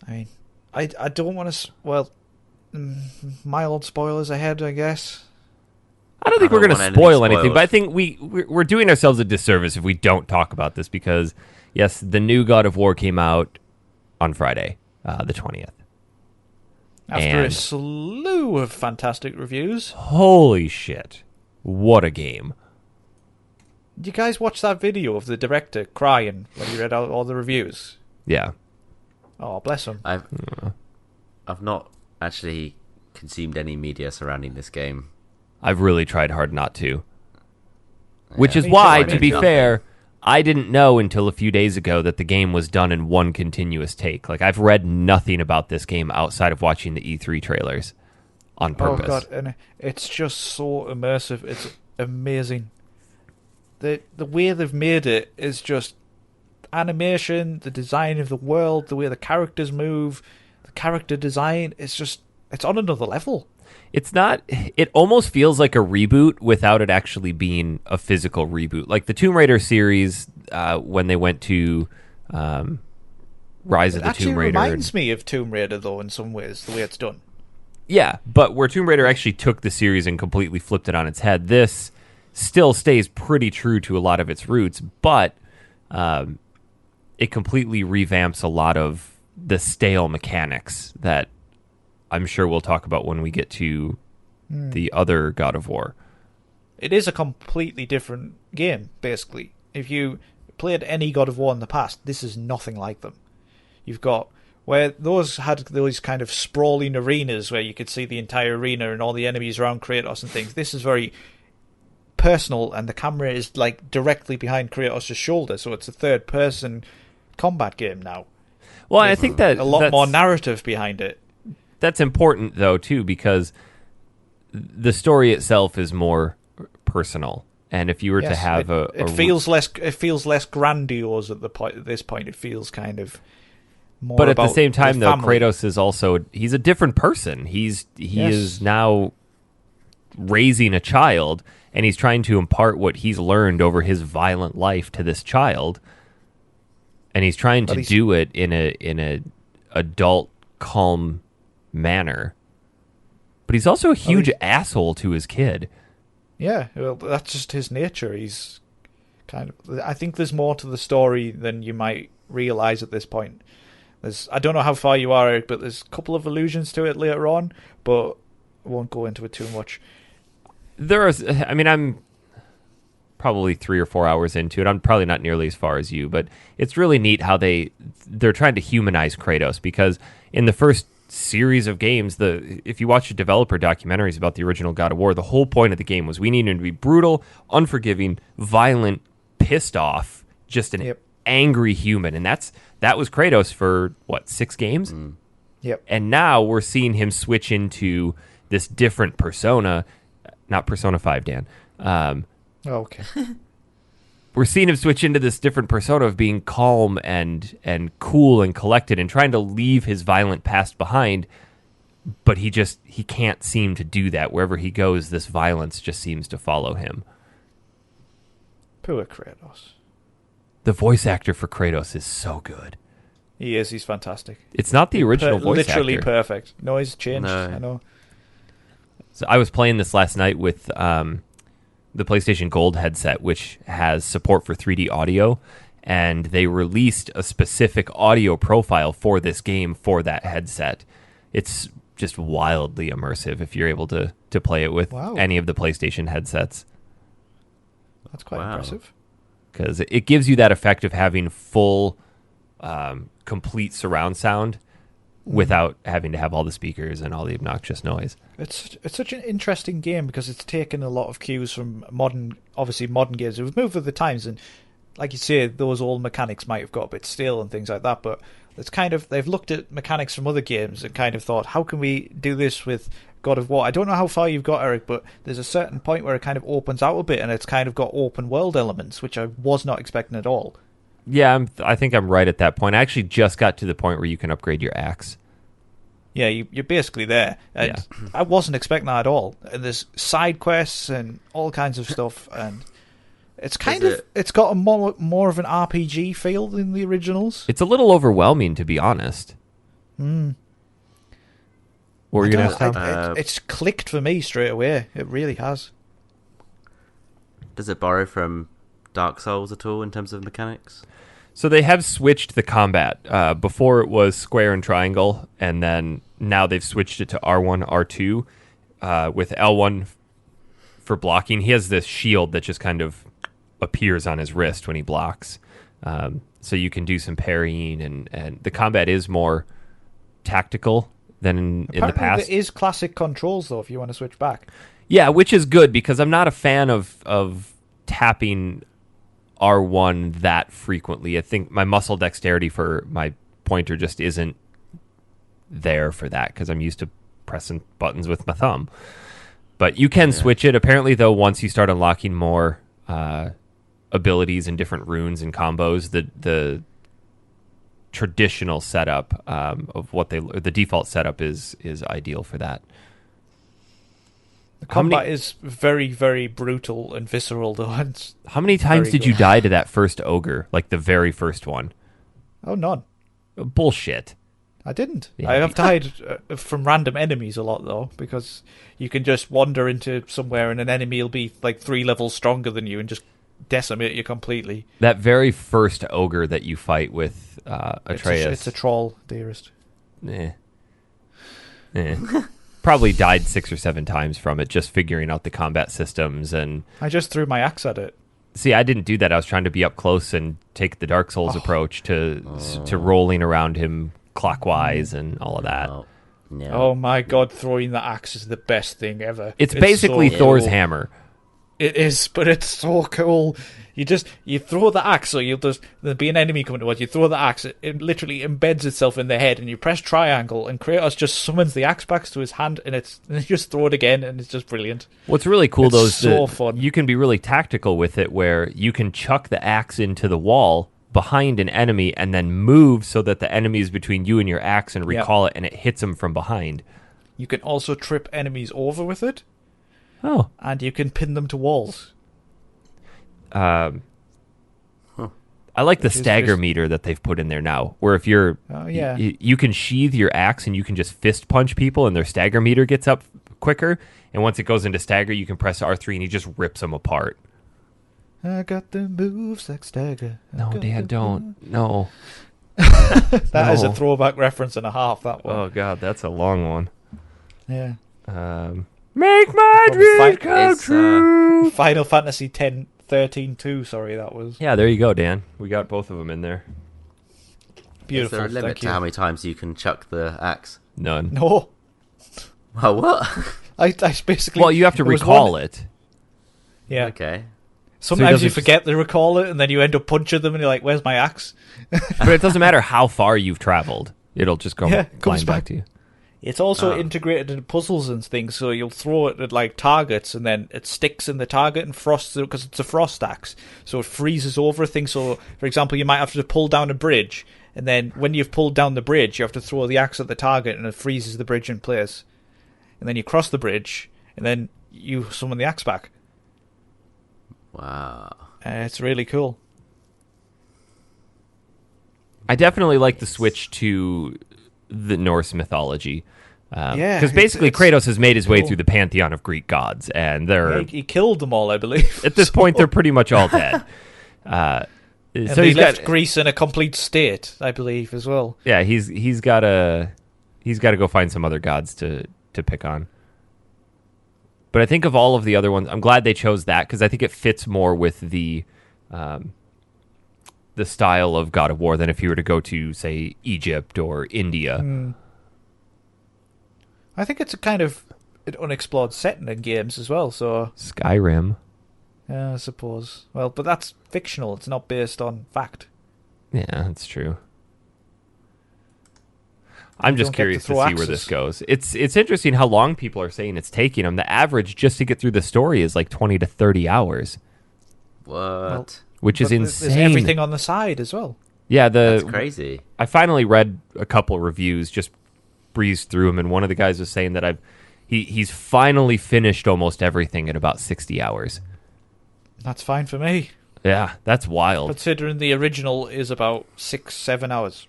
I mean, I don't want to... Well, mild spoilers ahead, I guess. I don't think we're going to spoil anything, but I think we're doing ourselves a disservice if we don't talk about this because, yes, the new God of War came out on Friday, the 20th. After a slew of fantastic reviews. Holy shit. What a game. Did you guys watch that video of the director crying when he read out all the reviews? Yeah. Oh, bless him. I've not actually consumed any media surrounding this game. I've really tried hard not to. Which is why, to be fair, I didn't know until a few days ago that the game was done in one continuous take. Like, I've read nothing about this game outside of watching the E3 trailers on purpose. Oh, God, and it's just so immersive. It's amazing. The way they've made it is just animation, the design of the world, the way the characters move, the character design. It's on another level. It's not... It almost feels like a reboot without it actually being a physical reboot. Like the Tomb Raider series, when they went to Rise of the Tomb Raider... It actually reminds me of Tomb Raider, though, in some ways, the way it's done. Yeah, but where Tomb Raider actually took the series and completely flipped it on its head, this still stays pretty true to a lot of its roots, but it completely revamps a lot of the stale mechanics that I'm sure we'll talk about when we get to the other God of War. It is a completely different game, basically. If you played any God of War in the past, this is nothing like them. You've got... Where those had those kind of sprawling arenas where you could see the entire arena and all the enemies around Kratos and things. This is very personal, and the camera is like directly behind Kratos' shoulder, so it's a third-person combat game now. Well, I think that a lot more narrative behind it. That's important, though, too, because the story itself is more personal. And if you were to have it feels less grandiose at this point. It feels kind of more. But at the same time, though, family. Kratos is he's a different person. He is now raising a child, and he's trying to impart what he's learned over his violent life to this child. And he's trying to do it in a adult, calm manner. But he's also a huge asshole to his kid. Yeah, well, that's just his nature. He's kind of... I think there's more to the story than you might realize at this point. I don't know how far you are, Eric, but there's a couple of allusions to it later on, but I won't go into it too much. I'm probably 3 or 4 hours into it. I'm probably not nearly as far as you, but it's really neat how they're trying to humanize Kratos, because in the first series of games, if you watch the developer documentaries about the original God of War, the whole point of the game was we need him to be brutal, unforgiving, violent, pissed off, just an angry human, and that was Kratos for 6 games? Yep. And now we're seeing him switch into this different persona, not Persona 5, Dan. Okay. We're seeing him switch into this different persona of being calm and cool and collected and trying to leave his violent past behind, but he can't seem to do that. Wherever he goes, this violence just seems to follow him. Poor Kratos. The voice actor for Kratos is so good. He is. He's fantastic. It's not the original voice actor. Literally perfect. No, he's changed. No. I know. So I was playing this last night with... the PlayStation Gold headset, which has support for 3D audio, and they released a specific audio profile for this game for that headset. It's just wildly immersive if you're able to play it with any of the PlayStation headsets. That's quite impressive. Because it gives you that effect of having full, complete surround sound without having to have all the speakers and all the obnoxious noise. It's such an interesting game because it's taken a lot of cues from modern games. We've moved with the times, and like you say, those old mechanics might have got a bit stale and things like that, but it's kind of, they've looked at mechanics from other games and kind of thought, how can we do this with God of War? I don't know how far you've got, Eric, but there's a certain point where it kind of opens out a bit and it's kind of got open world elements, which I was not expecting at all. Yeah, I think I'm right at that point. I actually just got to the point where you can upgrade your axe. Yeah, you're basically there. And I wasn't expecting that at all. And there's side quests and all kinds of stuff, and it's it's got a more of an RPG feel than the originals. It's a little overwhelming, to be honest. What were you going to say? It's clicked for me straight away. It really has. Does it borrow from Dark Souls at all in terms of mechanics? So they have switched the combat. Before it was square and triangle, and then now they've switched it to R1, R2, with L1 for blocking. He has this shield that just kind of appears on his wrist when he blocks. So you can do some parrying, and the combat is more tactical than in the past. There is classic controls, though, if you want to switch back. Yeah, which is good, because I'm not a fan of tapping R1 that frequently. I think my muscle dexterity for my pointer just isn't there for that, because I'm used to pressing buttons with my thumb. But you can switch it. Apparently, though, once you start unlocking more abilities and different runes and combos, the traditional setup of the default setup is ideal for that. The combat is very, very brutal and visceral, though. How many times did you die to that first ogre, like the very first one? Oh, none. Bullshit. I didn't. Yeah. I have died from random enemies a lot, though, because you can just wander into somewhere and an enemy will be like 3 levels stronger than you and just decimate you completely. That very first ogre that you fight with Atreus. It's a troll, dearest. Probably died 6 or 7 times from it, just figuring out the combat systems. And I just threw my axe at it. See, I didn't do that. I was trying to be up close and take the Dark Souls approach to rolling around him clockwise and all of that. No. Oh my god, throwing the axe is the best thing ever. It's basically so Thor's cool. hammer. It is, but it's so cool. You throw the axe, so there'll be an enemy coming towards you. Throw the axe, it literally embeds itself in the head, and you press triangle, and Kratos just summons the axe back to his hand, and you just throw it again, and it's just brilliant. What's really cool, though, is so fun. You can be really tactical with it, where you can chuck the axe into the wall behind an enemy, and then move so that the enemy is between you and your axe, and recall it, and it hits them from behind. You can also trip enemies over with it. Oh. And you can pin them to walls. I like the stagger meter that they've put in there now, where if you're, you can sheathe your axe and you can just fist punch people, and their stagger meter gets up quicker. And once it goes into stagger, you can press R3 and he just rips them apart. I got the moves like stagger. No, Dan, don't. No. That is a throwback reference and a half. That one. Oh God, that's a long one. Yeah. Make my dreams come true. Final Fantasy 13-2. Sorry, that was. Yeah, there you go, Dan. We got both of them in there. Beautiful. Is there a limit to how many times you can chuck the axe? None. No. Well, what? I basically. Well, you have to recall it. Yeah. Okay. Sometimes you forget to recall it, and then you end up punching them, and you're like, "Where's my axe?" But it doesn't matter how far you've traveled; it'll just go flying back to you. It's also integrated into puzzles and things, so you'll throw it at like targets, and then it sticks in the target and frosts it because it's a frost axe, so it freezes over things. So, for example, you might have to pull down a bridge, and then when you've pulled down the bridge, you have to throw the axe at the target, and it freezes the bridge in place. And then you cross the bridge, and then you summon the axe back. Wow. It's really cool. I definitely like the switch to the Norse mythology. Because basically Kratos has made his way through the pantheon of Greek gods, and he killed them all, I believe. At this point, they're pretty much all dead. And So they he's left got Greece in a complete state, I believe, as well. yeah. He's got to go find some other gods to pick on. But I think of all of the other ones, I'm glad they chose that because I think it fits more with the style of God of War than if you were to go to, say, Egypt or India. I think it's a kind of an unexplored setting in games as well, so... Skyrim. Yeah, I suppose. Well, but that's fictional. It's not based on fact. Yeah, that's true. I'm just curious to see where this goes. It's interesting how long people are saying it's taking them. The average just to get through the story is like 20 to 30 hours. What? Well, which is insane. There's everything on the side as well. Yeah, That's crazy. I finally read a couple reviews, just breezed through them, and one of the guys was saying that he's finally finished almost everything in about 60 hours. That's fine for me. Yeah, that's wild. Considering the original is about 6-7 hours.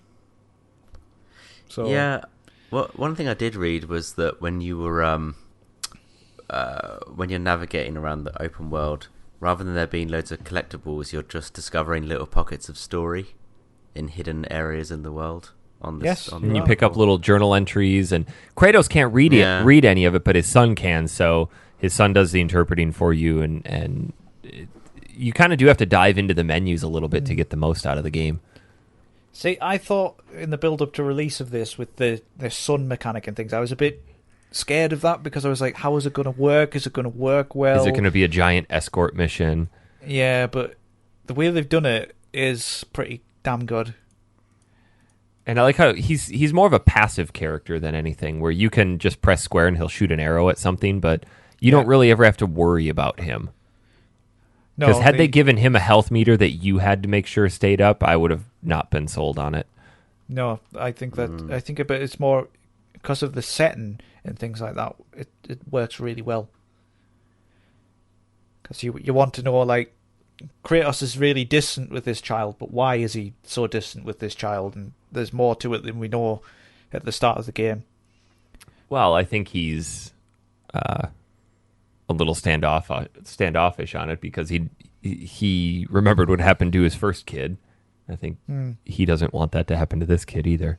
So Yeah. Well, one thing I did read was that when you were when you're navigating around the open world, rather than there being loads of collectibles, you're just discovering little pockets of story in hidden areas in the world. And you pick up little journal entries, and Kratos can't read any of it, but his son can. So his son does the interpreting for you, and you kind of do have to dive into the menus a little bit to get the most out of the game. See, I thought in the build-up to release of this, with the sun mechanic and things, I was a bit scared of that because I was like, how is it going to work? Is it going to work well? Is it going to be a giant escort mission? Yeah, but the way they've done it is pretty damn good. And I like how he's more of a passive character than anything, where you can just press square and he'll shoot an arrow at something, but you don't really ever have to worry about him. Because had they given him a health meter that you had to make sure stayed up, I would have not been sold on it. No, I think it's more because of the setting and things like that. It works really well. Because you want to know, like, Kratos is really distant with this child, but why is he so distant with this child? And there's more to it than we know at the start of the game. Well, I think he's a little standoffish on it because he remembered what happened to his first kid. I think he doesn't want that to happen to this kid either.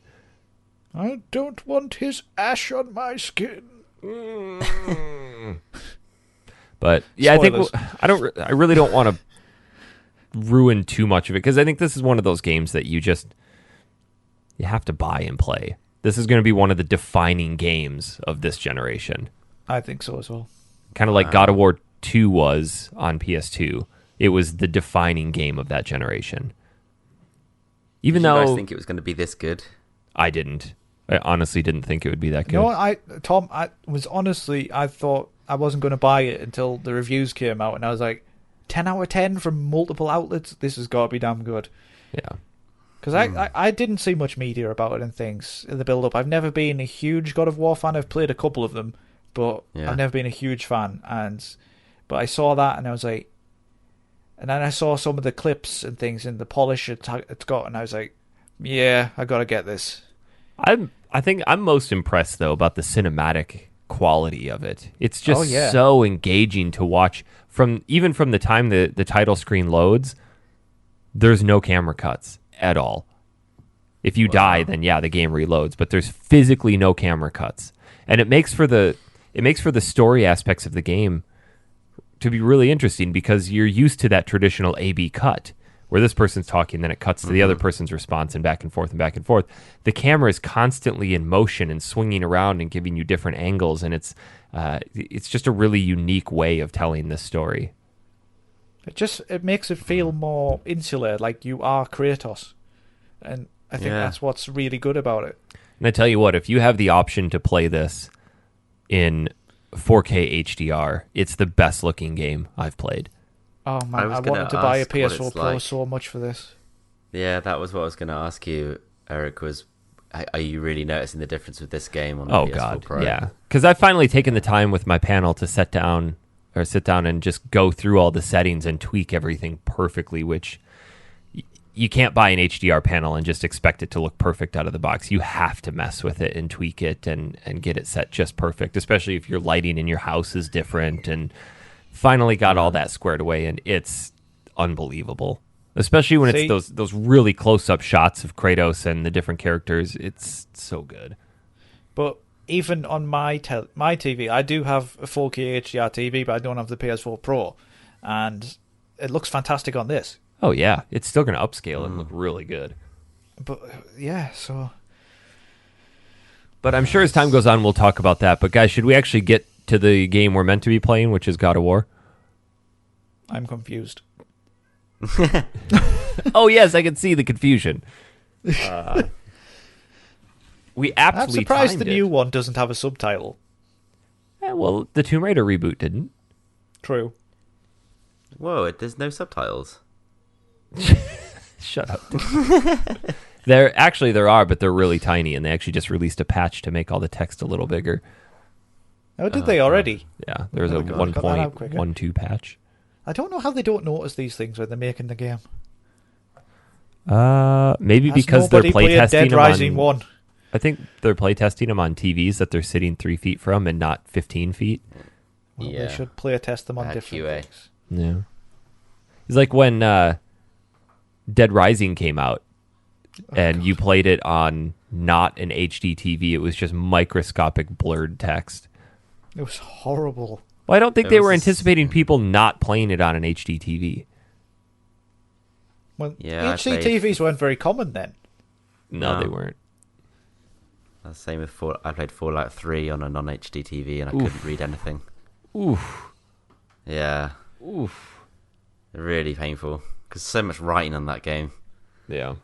I don't want his ash on my skin. But yeah, Spoilers. I really don't want to ruin too much of it because I think this is one of those games that you have to buy and play. This is going to be one of the defining games of this generation. I think so as well. Kind of like God of War 2 was on PS2. It was the defining game of that generation. Did you guys think it was going to be this good? I didn't. I honestly didn't think it would be that good. No, I thought I wasn't going to buy it until the reviews came out, and I was like, 10 out of 10 from multiple outlets? This has got to be damn good. Yeah. Because I didn't see much media about it and things in the build-up. I've never been a huge God of War fan. I've played a couple of them, but I've never been a huge fan. But I saw that, and I was like... And then I saw some of the clips and things in the polish it's got, and I was like, yeah, I got to get this. I think I'm most impressed, though, about the cinematic quality of it. It's just so engaging to watch. Even from the time the title screen loads, there's no camera cuts at all. If you die, then the game reloads, but there's physically no camera cuts. And it makes for the story aspects of the game to be really interesting because you're used to that traditional A-B cut where this person's talking, then it cuts to the other person's response and back and forth and back and forth. The camera is constantly in motion and swinging around and giving you different angles, and it's just a really unique way of telling this story. It makes it feel more insular, like you are Kratos. And I think that's what's really good about it. And I tell you what, if you have the option to play this in 4K HDR, it's the best looking game I've played. Oh man, I wanted to buy a PS4 Pro so much for this. Yeah, that was what I was going to ask you, Eric, was are you really noticing the difference with this game on the PS4 Pro? Yeah. Because I've finally taken the time with my panel to sit down and just go through all the settings and tweak everything perfectly, which you can't buy an HDR panel and just expect it to look perfect out of the box. You have to mess with it and tweak it and get it set just perfect, especially if your lighting in your house is different. And finally got all that squared away, and it's unbelievable. especially when See? it's those really close up shots of Kratos and the different characters. It's so good. But even on my TV, I do have a 4K HDR TV, but I don't have the PS4 Pro, and it looks fantastic on this. Oh yeah, it's still going to upscale and look really good. But yeah, so. But I'm sure as time goes on, we'll talk about that. But guys, should we actually get to the game we're meant to be playing, which is God of War? I'm confused. Oh yes, I can see the confusion. We aptly I'm surprised timed the it. new one doesn't have a subtitle. Well, the Tomb Raider reboot didn't. True. Whoa, there's no subtitles. Shut up. There are, but they're really tiny, and they actually just released a patch to make all the text a little bigger. Oh, did they already? Yeah, there's Oh a my God, got that out quicker. 1.12 patch. I don't know how they don't notice these things when they're making the game. Maybe Has because they're nobody played playtesting Dead them Rising on. 1. I think they're playtesting them on TVs that they're sitting 3 feet from and not 15 feet. Well, Yeah. they should play test them on Bad different QA. things. Yeah. It's like when Dead Rising came out and you played it on not an HD TV. It was just microscopic blurred text. It was horrible. Well, I don't think It they was were a anticipating people not playing it on an HD TV. Well, Yeah, I HD played- TVs weren't very common then. No, No. they weren't. Same with I played Fallout 3 on a non-HD TV and I Oof. couldn't read anything. Oof. Yeah, Oof. really painful. Because so much writing on that game. Yeah.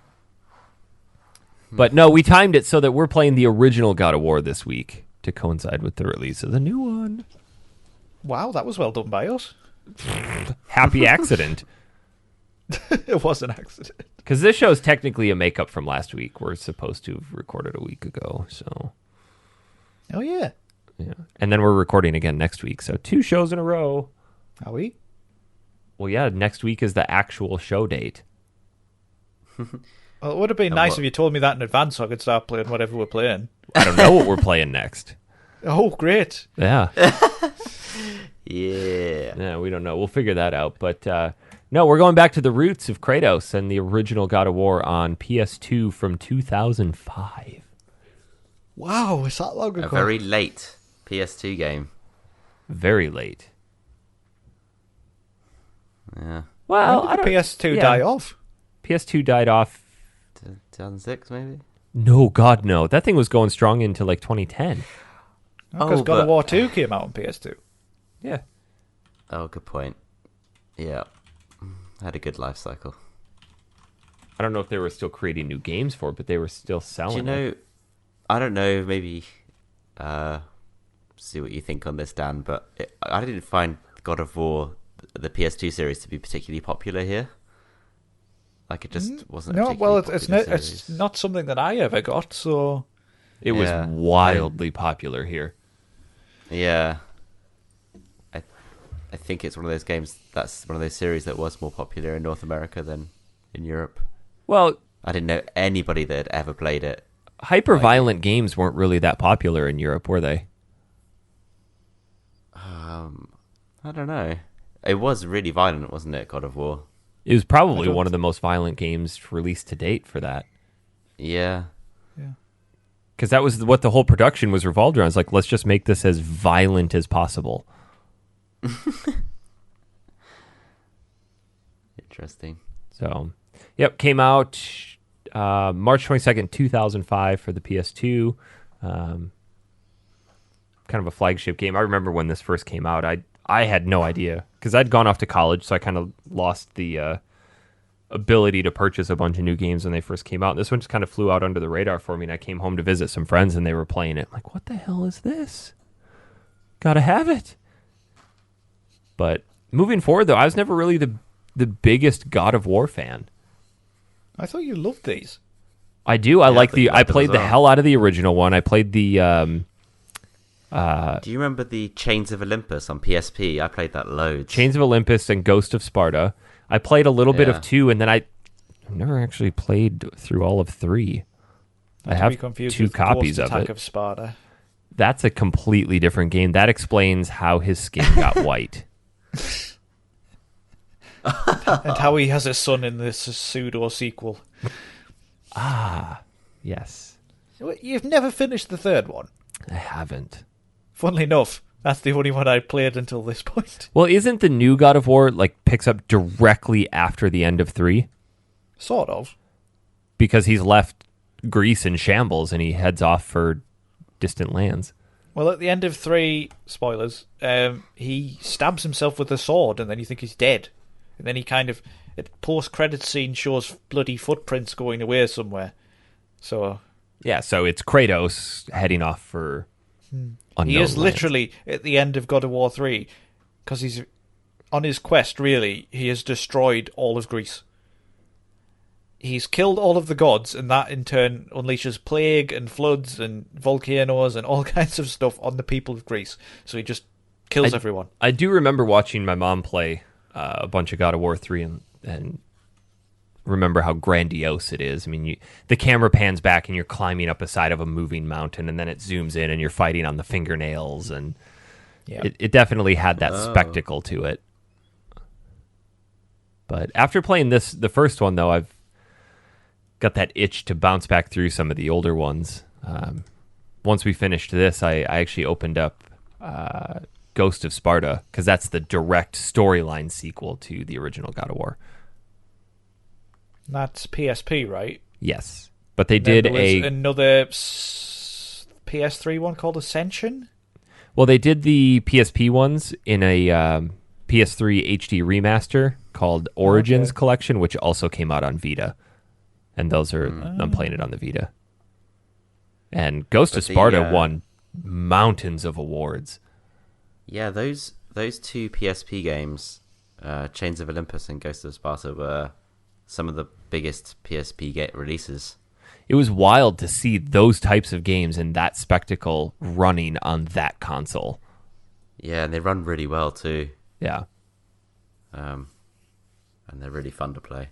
But no, we timed it so that we're playing the original God of War this week to coincide with the release of the new one. Wow, that was well done by us. Happy accident. It was an accident. Because this show is technically a makeup from last week. We're supposed to have recorded a week ago. So, Oh, yeah. yeah. And then we're recording again next week. So 2 shows in a row. Are we? Well, yeah, next week is the actual show date. Well, it would have been And nice what- if you told me that in advance so I could start playing whatever we're playing. I don't know what we're playing next. Oh, great. Yeah. Yeah. Yeah, we don't know. We'll figure that out. But no, we're going back to the roots of Kratos and the original God of War on PS2 from 2005. Wow, is that long ago? A very late PS2 game. Very late. Yeah. Well, When did the PS2 yeah. die off? PS2 died off. 2006 maybe? No, God, no. That thing was going strong into like 2010. Because Oh, God of but- War 2 came out on PS2. Yeah. Oh, good point. Yeah. Had a good life cycle. I don't know if they were still creating new games for it, but they were still Do selling you know, it. I don't know, maybe see what you think on this, Dan, but I didn't find God of War, the PS2 series, to be particularly popular here. Like, it just wasn't a No, well, particularly it's popular not, it's series. not something that I ever got, so... It was Yeah. wildly popular here. Yeah. I think it's one of those games, that's one of those series that was more popular in North America than in Europe. Well, I didn't know anybody that had ever played it. hyper-violent games weren't really that popular in Europe, were they? I don't know. It was really violent, wasn't it, God of War? It was probably I don't- one of the most violent games released to date for that. Yeah. Yeah. Because that was what the whole production was revolved around. It's like, let's just make this as violent as possible. Interesting. So, yep, came out March 22nd, 2005 for the PS2. Kind of a flagship game. I remember when this first came out, I had no idea because I'd gone off to college, so I kind of lost the ability to purchase a bunch of new games when they first came out. This one just kind of flew out under the radar for me, and I came home to visit some friends, and they were playing it. I'm like, what the hell is this? Gotta have it. But moving forward, though, I was never really the biggest God of War fan. I thought you loved these. I do. I like but you I liked them played as the well. hell out of the original one. I played the Do you remember the Chains of Olympus on PSP? I played that loads. Chains of Olympus and Ghost of Sparta. I played a little bit Yeah. of 2, and then I've never actually played through all of 3. I Not to have be confused 2 with copies Ghost of Attack it. of Sparta. That's a completely different game. That explains how his skin got white. and how he has a son in this pseudo sequel. Yes. You've never finished the third one. I haven't. Funnily enough, that's the only one I played until this point. Well, isn't the new God of War picks up directly after the end of 3? Sort of. Because he's left Greece in shambles and he heads off for distant lands. Well, at the end of 3, spoilers, he stabs himself with a sword and then you think he's dead. And then he post-credits scene shows bloody footprints going away somewhere. So... Yeah, so it's Kratos heading off for unknown He is lands. literally at the end of God of War 3, because he's on his quest, really, he has destroyed all of Greece. He's killed all of the gods, and that in turn unleashes plague and floods and volcanoes and all kinds of stuff on the people of Greece. So he just kills everyone. I do remember watching my mom play a bunch of God of War 3 and remember how grandiose it is. I mean, the camera pans back and you're climbing up a side of a moving mountain, and then it zooms in and you're fighting on the fingernails, and it definitely had that spectacle to it. But after playing the first one, though, I've got that itch to bounce back through some of the older ones. Once we finished this, I actually opened up Ghost of Sparta, because that's the direct storyline sequel to the original God of War. That's PSP, right? Yes. But they did another PS3 one called Ascension? Well, they did the PSP ones in a PS3 HD remaster called Origins Collection, which also came out on Vita. And those are... I'm playing it on the Vita. And Ghost of Sparta won mountains of awards. Yeah, those two PSP games, Chains of Olympus and Ghost of Sparta, were some of the biggest PSP releases. It was wild to see those types of games and that spectacle running on that console. Yeah, and they run really well too. Yeah. And they're really fun to play.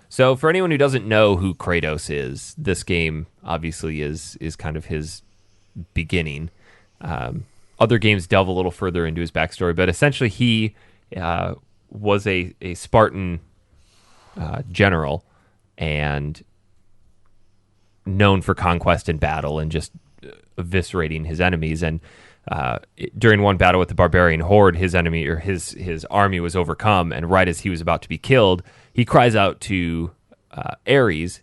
So for anyone who doesn't know who Kratos is, this game obviously is kind of his beginning. Other games delve a little further into his backstory, but essentially he was a Spartan general and known for conquest and battle and just eviscerating his enemies. And during one battle with the barbarian horde, his enemy or his army was overcome, and right as he was about to be killed, he cries out to Ares,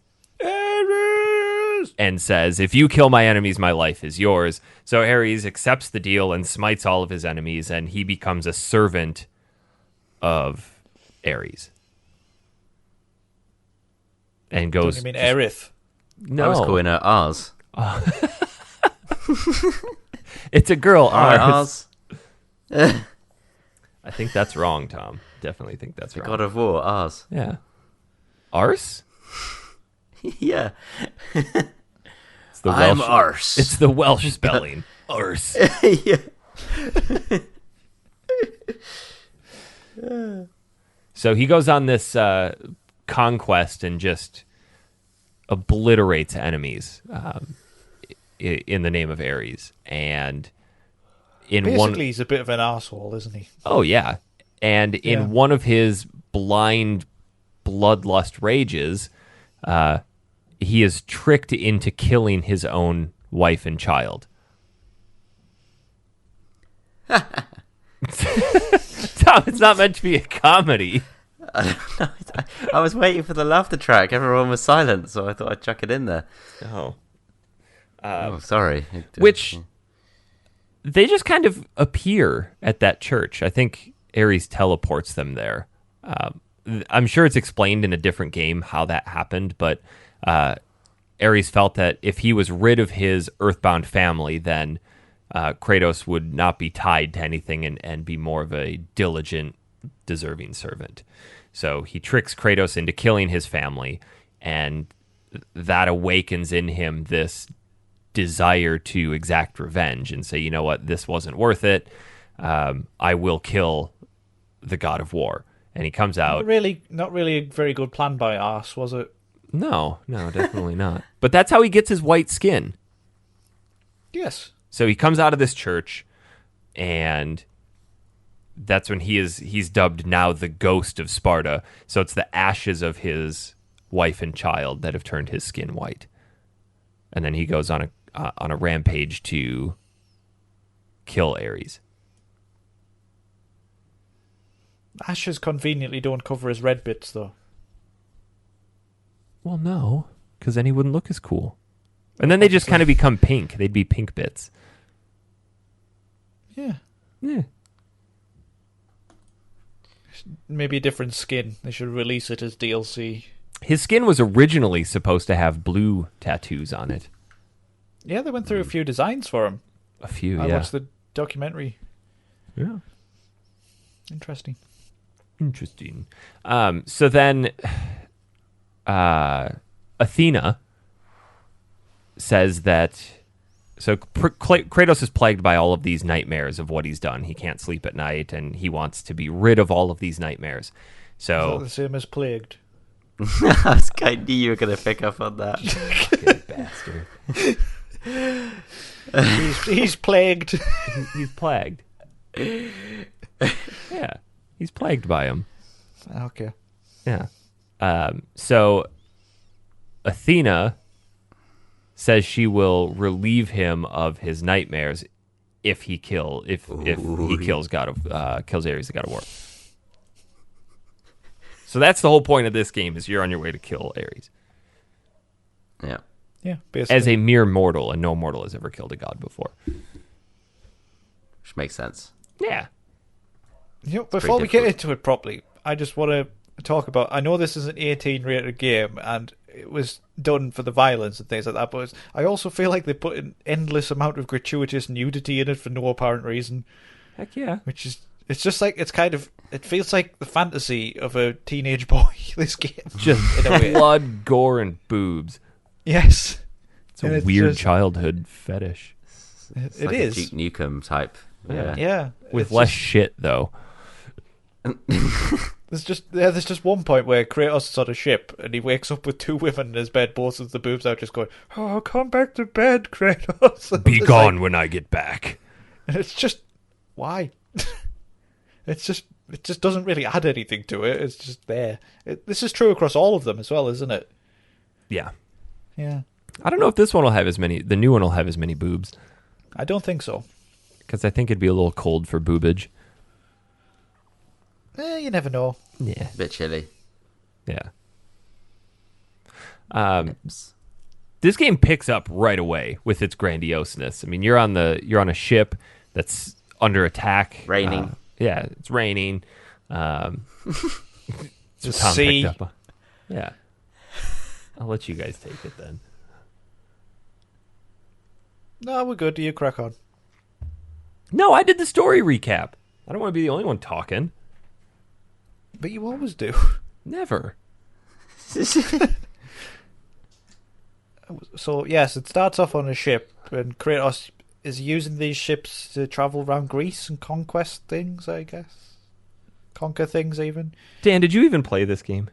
and says, "If you kill my enemies, my life is yours." So Ares accepts the deal and smites all of his enemies, and he becomes a servant of Ares. And goes... You mean Aerith? No. I was calling her Ars. It's a girl, Ars. Ars. I think that's wrong, Tom. Definitely think that's The wrong. God of War, Ars. Yeah. Ars? Yeah. It's the I'm Welsh. Ars. It's the Welsh spelling. Ars. Yeah. So he goes on this conquest and just obliterates enemies in the name of Ares. And basically he's a bit of an asshole, isn't he? Oh, yeah. And in one of his blind bloodlust rages, he is tricked into killing his own wife and child. Tom, it's not meant to be a comedy. I was waiting for the laughter track. Everyone was silent, so I thought I'd chuck it in there. Oh. Sorry. Which they just kind of appear at that church. I think Ares teleports them there. I'm sure it's explained in a different game how that happened, but Ares felt that if he was rid of his earthbound family, then Kratos would not be tied to anything and be more of a diligent, deserving servant. So he tricks Kratos into killing his family, and that awakens in him this desire to exact revenge and say, you know what, this wasn't worth it. I will kill the God of War. And he comes out. Not really a very good plan by Ars, was it? No, definitely not. But that's how he gets his white skin. Yes. So he comes out of this church, and that's when he's dubbed now the ghost of Sparta. So it's the ashes of his wife and child that have turned his skin white. And then he goes on a rampage to kill Ares. Ashes conveniently don't cover his red bits, though. Well, no, because then he wouldn't look as cool. And then they just kind of become pink. They'd be pink bits. Yeah. Yeah. Maybe a different skin. They should release it as DLC. His skin was originally supposed to have blue tattoos on it. Yeah, they went through a few designs for him. A few, I yeah. watched the documentary. Yeah. Interesting. So then Athena says that... So Kratos is plagued by all of these nightmares of what he's done. He can't sleep at night, and he wants to be rid of all of these nightmares. So Is that the same as plagued? I knew you were going to pick up on that. Fucking bastard. He's plagued. He's plagued. Yeah. He's plagued by him. Okay. Yeah. So Athena says she will relieve him of his nightmares if he kills Ares, the god of war. So that's the whole point of this game: is you're on your way to kill Ares. Yeah. Yeah, basically. As a mere mortal, and no mortal has ever killed a god before. Which makes sense. Yeah. Before we get difficult. into it properly, I just want to talk about... I know this is an 18-rated game, and it was done for the violence and things like that, but I also feel like they put an endless amount of gratuitous nudity in it for no apparent reason. Heck yeah. Which is... It's just like... It's kind of... It feels like the fantasy of a teenage boy, this game. Just in a way. blood, gore, and boobs. Yes. It's a weird childhood fetish. It's It like is. a Duke Nukem type. Yeah. Yeah. With it's less just- shit, though. There's just one point where Kratos is on a ship and he wakes up with two women in his bed, both with the boobs out, just going, "Oh, come back to bed, Kratos." Be It's gone like- when I get back. and it's just why? It just doesn't really add anything to it. It's just there. This is true across all of them as well, isn't it? Yeah. Yeah. I don't know if this one will have as many... The new one will have as many boobs. I don't think so. Because I think it'd be a little cold for boobage. You never know. Yeah. Bit chilly. Yeah. This game picks up right away with its grandioseness. I mean, you're on a ship that's under attack. Raining. Yeah, it's raining. The Tom sea. picked up yeah. I'll let you guys take it then. No, we're good. You crack on. No, I did the story recap. I don't want to be the only one talking. But you always do. Never. So, yes, it starts off on a ship, and Kratos is using these ships to travel around Greece and conquest things, I guess. Conquer things, even. Dan, did you even play this game?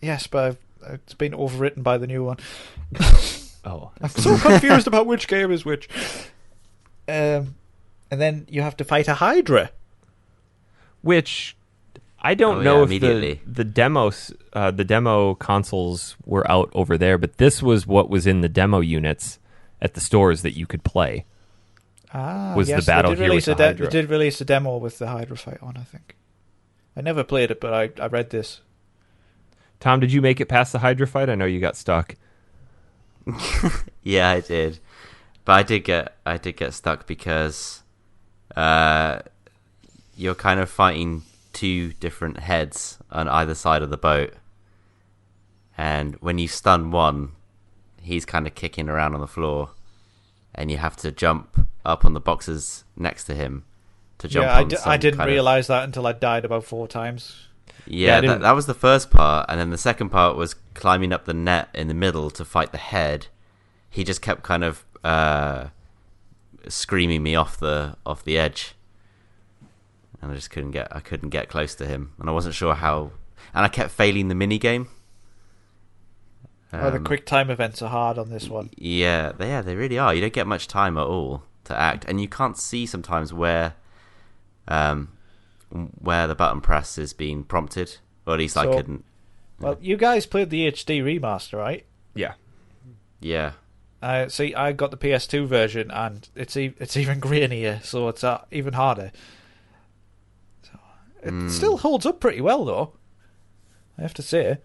Yes, but it's been overwritten by the new one. Oh. I'm so confused about which game is which. And then you have to fight a Hydra. Which I don't Oh, know yeah, if immediately. the demo consoles were out over there, but this was what was in the demo units at the stores that you could play. Was yes, the battle they did here release with the They Hydra. did release a demo with the Hydra fight on, I think. I never played it, but I read this. Tom, did you make it past the Hydra fight? I know you got stuck. Yeah, I did. But I did get stuck because you're kind of fighting two different heads on either side of the boat. And when you stun one, he's kind of kicking around on the floor. And you have to jump up on the boxes next to him to jump on some I didn't kind of- realize that until I died about 4 times. Yeah, I didn't- that was the first part, and then the second part was climbing up the net in the middle to fight the head. He just kept kind of screaming me off the edge, and I couldn't get close to him, and I wasn't sure how, and I kept failing the mini game. The quick time events are hard on this one. Yeah, they really are. You don't get much time at all to act, and you can't see sometimes where where the button press is being prompted, or at least I couldn't. Well, you guys played the HD remaster, right? Yeah. Yeah. See, I got the PS2 version, and it's even grainier, so it's even harder. So it still holds up pretty well, though, I have to say.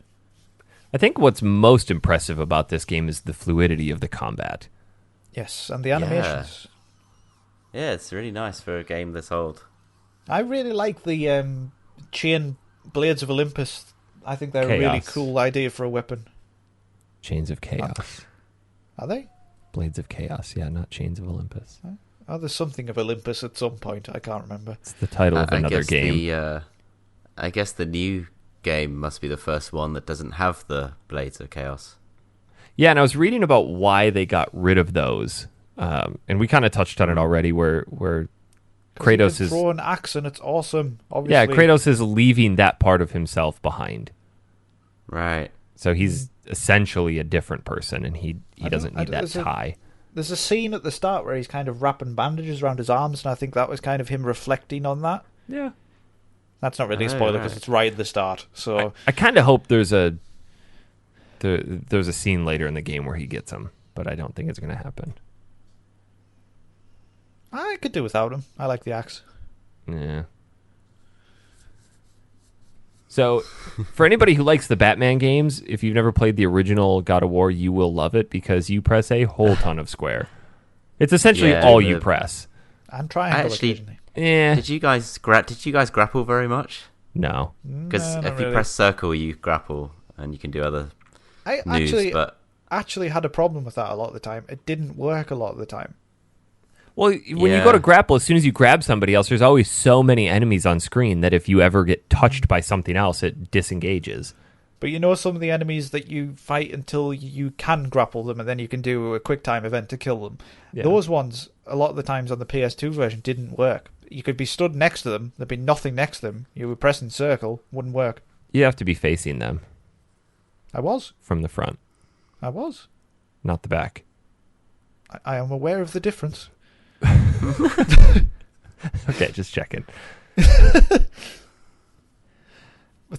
I think what's most impressive about this game is the fluidity of the combat. Yes, and the animations. Yeah, it's really nice for a game this old. I really like the chain Blades of Olympus. I think they're Chaos. a really cool idea for a weapon. Chains of Chaos. Are they? Blades of Chaos, yeah, not Chains of Olympus. Oh, there's something of Olympus at some point. I can't remember. It's the title of another game. I guess the new game must be the first one that doesn't have the Blades of Chaos. Yeah, and I was reading about why they got rid of those. And we kind of touched on it already, where Kratos is throw an axe and it's awesome. Obviously. Yeah, Kratos is leaving that part of himself behind. Right. So he's essentially a different person, and he doesn't need that tie. There's a scene at the start where he's kind of wrapping bandages around his arms, and I think that was kind of him reflecting on that. Yeah. That's not really a spoiler because it's right at the start. So I kind of hope there's a scene later in the game where he gets him, but I don't think it's going to happen. I could do without him. I like the axe. Yeah. So, for anybody who likes the Batman games, if you've never played the original God of War, you will love it because you press a whole ton of square. It's essentially all you press. And triangle occasionally. Yeah. Did you guys grapple very much? No. Because if you press circle, you grapple, and you can do other moves. But actually had a problem with that a lot of the time. It didn't work a lot of the time. Well, when you go to grapple, as soon as you grab somebody else, there's always so many enemies on screen that if you ever get touched by something else, it disengages. But you know some of the enemies that you fight until you can grapple them, and then you can do a quick time event to kill them. Yeah. Those ones, a lot of the times on the PS2 version, didn't work. You could be stood next to them, there'd be nothing next to them. You were pressing circle, wouldn't work. You have to be facing them. I was. From the front. I was. Not the back. I am aware of the difference. Okay, just checking. But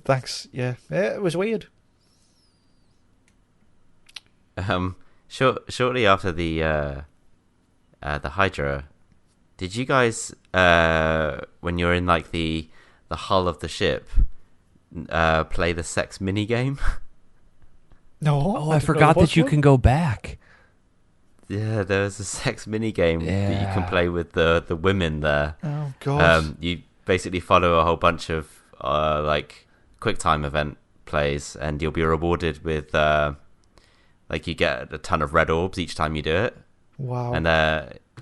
thanks. Yeah, it was weird. Shortly after the Hydra, did you guys when you're in like the hull of the ship play the sex mini game? No. Oh, I forgot that you can go back. Yeah, there's a sex mini game that you can play with the women there. Oh god! You basically follow a whole bunch of like QuickTime event plays, and you'll be rewarded with like you get a ton of red orbs each time you do it. Wow! And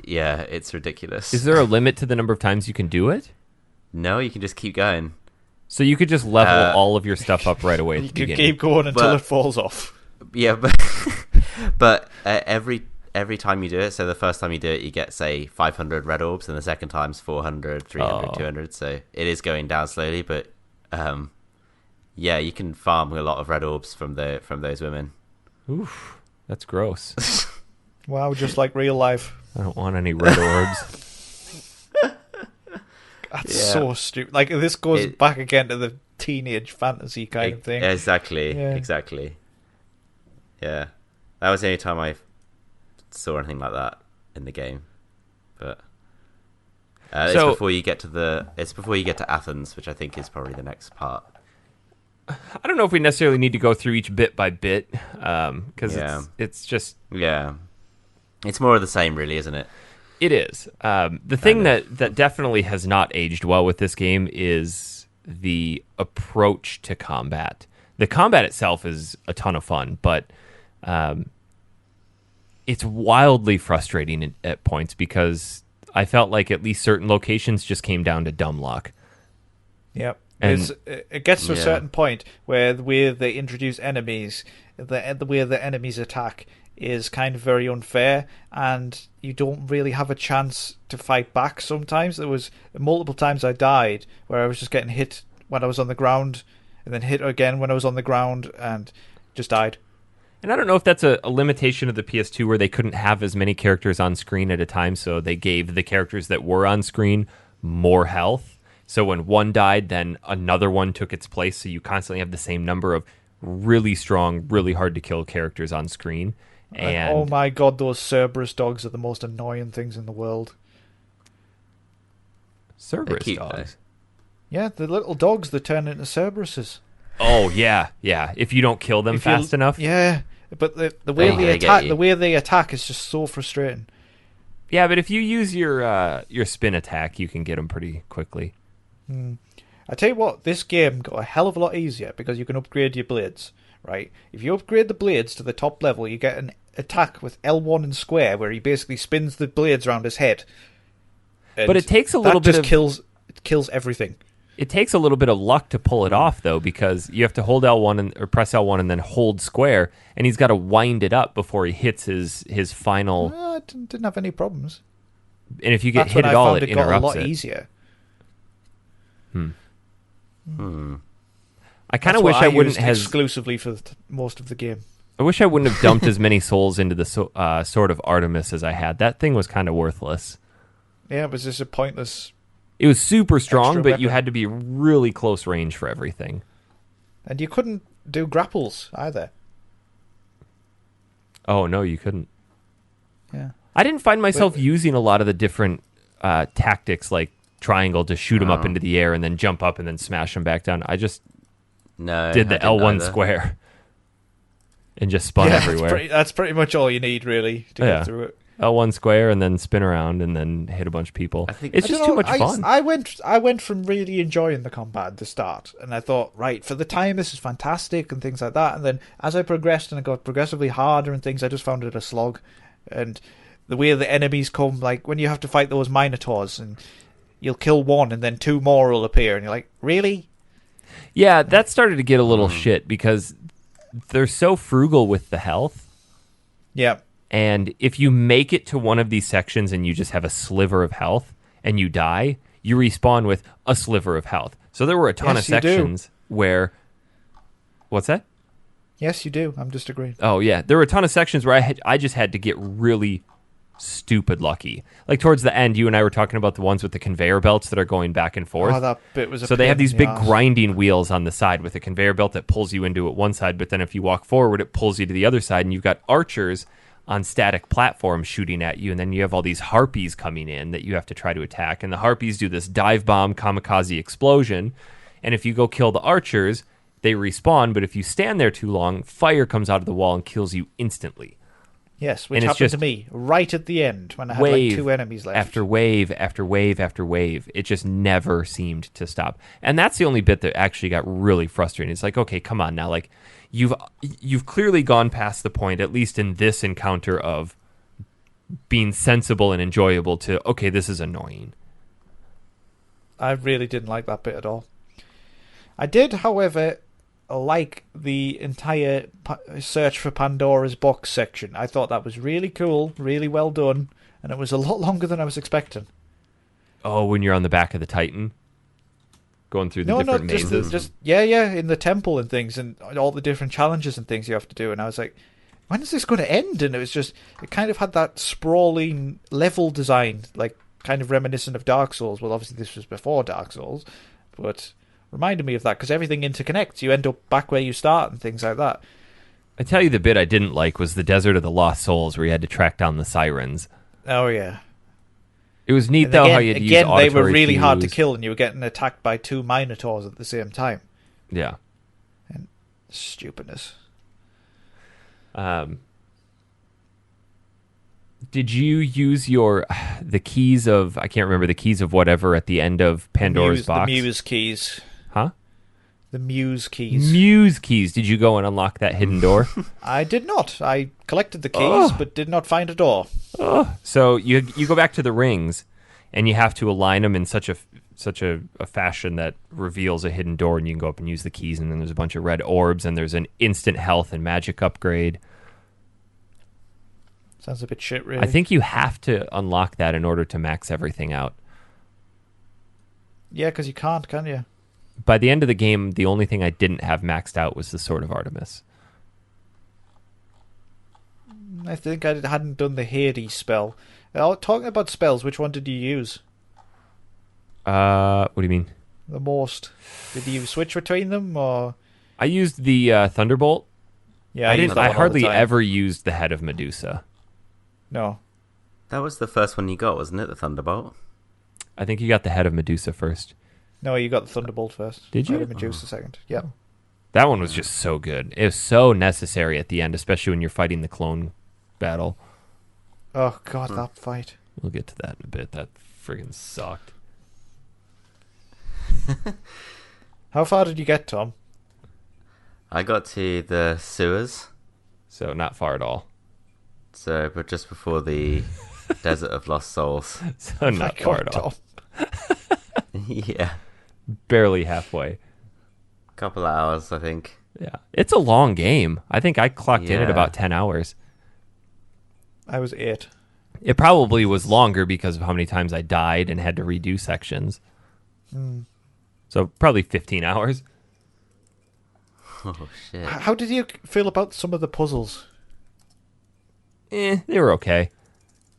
yeah, it's ridiculous. Is there a limit to the number of times you can do it? No, you can just keep going. So you could just level all of your stuff up right away. You could keep going until it falls off. Yeah, but every time you do it, so the first time you do it, you get, say, 500 red orbs, and the second time's 400, 300, 200, so it is going down slowly, but yeah, you can farm a lot of red orbs from those women. Oof, that's gross. Wow, just like real life. I don't want any red orbs. That's so stupid. Like, this goes back again to the teenage fantasy kind of thing. Exactly. Yeah. That was the only time I saw anything like that in the game, but it's before you get to Athens, which I think is probably the next part. I don't know if we necessarily need to go through each bit by bit, because it's just it's more of the same, really, isn't it? It is. The thing that definitely has not aged well with this game is the approach to combat. The combat itself is a ton of fun, but it's wildly frustrating at points because I felt like at least certain locations just came down to dumb luck. Yep. And it gets to a certain point where the way they introduce enemies, the way the enemies attack is kind of very unfair, and you don't really have a chance to fight back sometimes. There was multiple times I died where I was just getting hit when I was on the ground, and then hit again when I was on the ground, and just died. And I don't know if that's a limitation of the PS2 where they couldn't have as many characters on screen at a time, so they gave the characters that were on screen more health. So when one died, then another one took its place. So you constantly have the same number of really strong, really hard to kill characters on screen. And oh my god, those Cerberus dogs are the most annoying things in the world. Cerberus cute, dogs. Yeah, the little dogs that turn into Cerberuses. Oh yeah. If you don't kill them fast enough. Yeah, but the way they attack, is just so frustrating. Yeah, but if you use your spin attack, you can get them pretty quickly. I tell you what, this game got a hell of a lot easier because you can upgrade your blades, right? If you upgrade the blades to the top level, you get an attack with L1 and square where he basically spins the blades around his head. But it takes a little bit of... kills everything. It takes a little bit of luck to pull it off, though, because you have to hold L1 or press L1 and then hold square, and he's got to wind it up before he hits his final... I didn't have any problems. And if you get hit at all, it interrupts it. Got a lot easier. I kind of wish I wouldn't have exclusively for most of the game. I wish I wouldn't have dumped as many souls into the Sword of Artemis as I had. That thing was kind of worthless. Yeah, it was just a pointless. It was super strong, but weapon. You had to be really close range for everything. And you couldn't do grapples either. Oh no, you couldn't. Yeah, I didn't find myself using a lot of the different tactics like triangle to shoot him up into the air and then jump up and then smash him back down. I just did the L1 square and just spun everywhere. That's pretty much all you need, really, to get through it. L1 square and then spin around and then hit a bunch of people. It's just too much fun. I went from really enjoying the combat at the start, and I thought, right, for the time this is fantastic and things like that. And then as I progressed and it got progressively harder and things, I just found it a slog. And the way the enemies come, like when you have to fight those Minotaurs and you'll kill one and then two more will appear, and you're like, really? Yeah, that started to get a little shit because they're so frugal with the health. Yeah. And if you make it to one of these sections and you just have a sliver of health and you die, you respawn with a sliver of health. So there were a ton of sections where... What's that? Yes, you do. I'm just agreeing. Oh, yeah. There were a ton of sections where I just had to get really stupid lucky. Like towards the end, you and I were talking about the ones with the conveyor belts that are going back and forth. Oh, that bit was so they have these big grinding wheels on the side with a conveyor belt that pulls you into it one side, but then if you walk forward, it pulls you to the other side, and you've got archers on static platforms shooting at you, and then you have all these harpies coming in that you have to try to attack, and the harpies do this dive bomb kamikaze explosion, and if you go kill the archers, they respawn, but if you stand there too long, fire comes out of the wall and kills you instantly. Yes, which happened to me right at the end when I had like two enemies left. After wave, after wave, after wave. It just never seemed to stop. And that's the only bit that actually got really frustrating. It's like, okay, come on now. Like, you've clearly gone past the point, at least in this encounter, of being sensible and enjoyable to, okay, this is annoying. I really didn't like that bit at all. I did, however, like the entire search for Pandora's box section. I thought that was really cool, really well done, and it was a lot longer than I was expecting. Oh, when you're on the back of the Titan? Going through the different mazes? In the temple and things, and all the different challenges and things you have to do, and I was like, when is this going to end? And it kind of had that sprawling level design, like kind of reminiscent of Dark Souls. Well, obviously this was before Dark Souls, but... reminded me of that because everything interconnects. You end up back where you start and things like that. I tell you, the bit I didn't like was the Desert of the Lost Souls, where you had to track down the sirens. Oh yeah, it was neat how you had to use auditory they were really cues. hard to kill, and you were getting attacked by two Minotaurs at the same time. Yeah, and stupidness. Did you use the keys of, I can't remember, the keys of whatever at the end of Pandora's box? The Muse keys. Huh? The Muse keys. Muse keys. Did you go and unlock that hidden door? I did not. I collected the keys, but did not find a door. So you go back to the rings, and you have to align them in such a fashion that reveals a hidden door, and you can go up and use the keys, and then there's a bunch of red orbs, and there's an instant health and magic upgrade. Sounds a bit shit, really. I think you have to unlock that in order to max everything out. Yeah, because you can't, can you? By the end of the game, the only thing I didn't have maxed out was the Sword of Artemis. I think I hadn't done the Hades spell. Talking about spells, which one did you use? What do you mean? the most? Did you switch between them, or? I used the Thunderbolt. Yeah, I use didn't. that I one all the hardly time. ever used the head of Medusa. No. That was the first one you got, wasn't it? The Thunderbolt. I think you got the head of Medusa first. No, you got the Thunderbolt first. Did you? Head of Medusa second. Yeah. That one was just so good. It was so necessary at the end, especially when you're fighting the clone battle. Oh god, that fight. We'll get to that in a bit. That friggin' sucked. How far did you get, Tom? I got to the sewers, So not far at all. but just before the Desert of Lost Souls. So not far at all. Yeah. Barely halfway. Couple of hours, I think. Yeah. It's a long game. I think I clocked in at Yeah. about 10 hours. I was 8. It probably was longer because of how many times I died and had to redo sections. So probably 15 hours. Oh, shit. How did you feel about some of the puzzles? They were okay.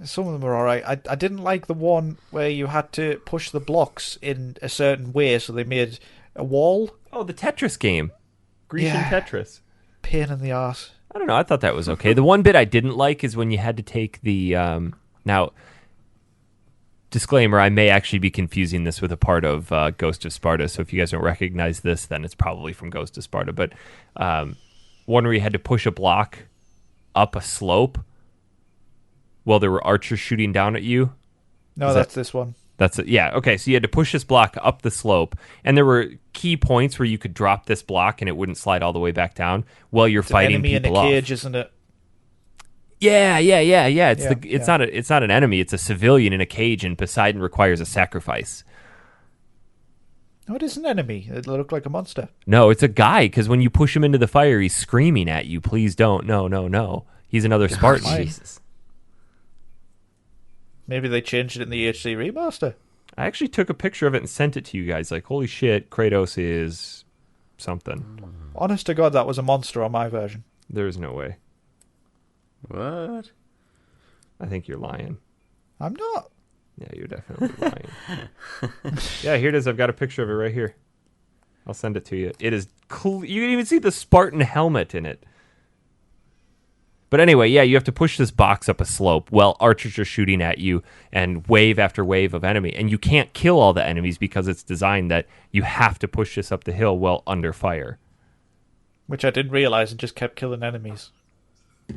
Some of them were alright. I didn't like the one where you had to push the blocks in a certain way, so they made a wall. Oh, the Tetris game. Grecian Yeah. Tetris. Pain in the arse. I don't know. I thought that was okay. The one bit I didn't like is when you had to take the... now, disclaimer, I may actually be confusing this with a part of Ghost of Sparta, so if you guys don't recognize this, then it's probably from Ghost of Sparta. But one where you had to push a block up a slope while there were archers shooting down at you. No, Is that's this one. That's it. Yeah. Okay. So you had to push this block up the slope, and there were key points where you could drop this block and it wouldn't slide all the way back down while you're It's an fighting enemy in people a off. cage, isn't it? Yeah. It's Yeah, it's yeah. not an enemy. It's a civilian in a cage, and Poseidon requires a sacrifice. No, it is an enemy. It looked like a monster. No, it's a guy, because when you push him into the fire, he's screaming at you, "Please don't! No, no, no!" He's another Spartan. my. Jesus. Maybe they changed it in the HD remaster. I actually took a picture of it and sent it to you guys. Like, holy shit, Kratos is something. Honest to God, that was a monster on my version. There's no way. What? I think you're lying. I'm not. Yeah, you're definitely lying. Yeah, here it is. I've got a picture of it right here. I'll send it to you. It is cool. You can even see the Spartan helmet in it. But anyway, yeah, you have to push this box up a slope while archers are shooting at you and wave after wave of enemy. And you can't kill all the enemies because it's designed that you have to push this up the hill while under fire. Which I didn't realize and just kept killing enemies.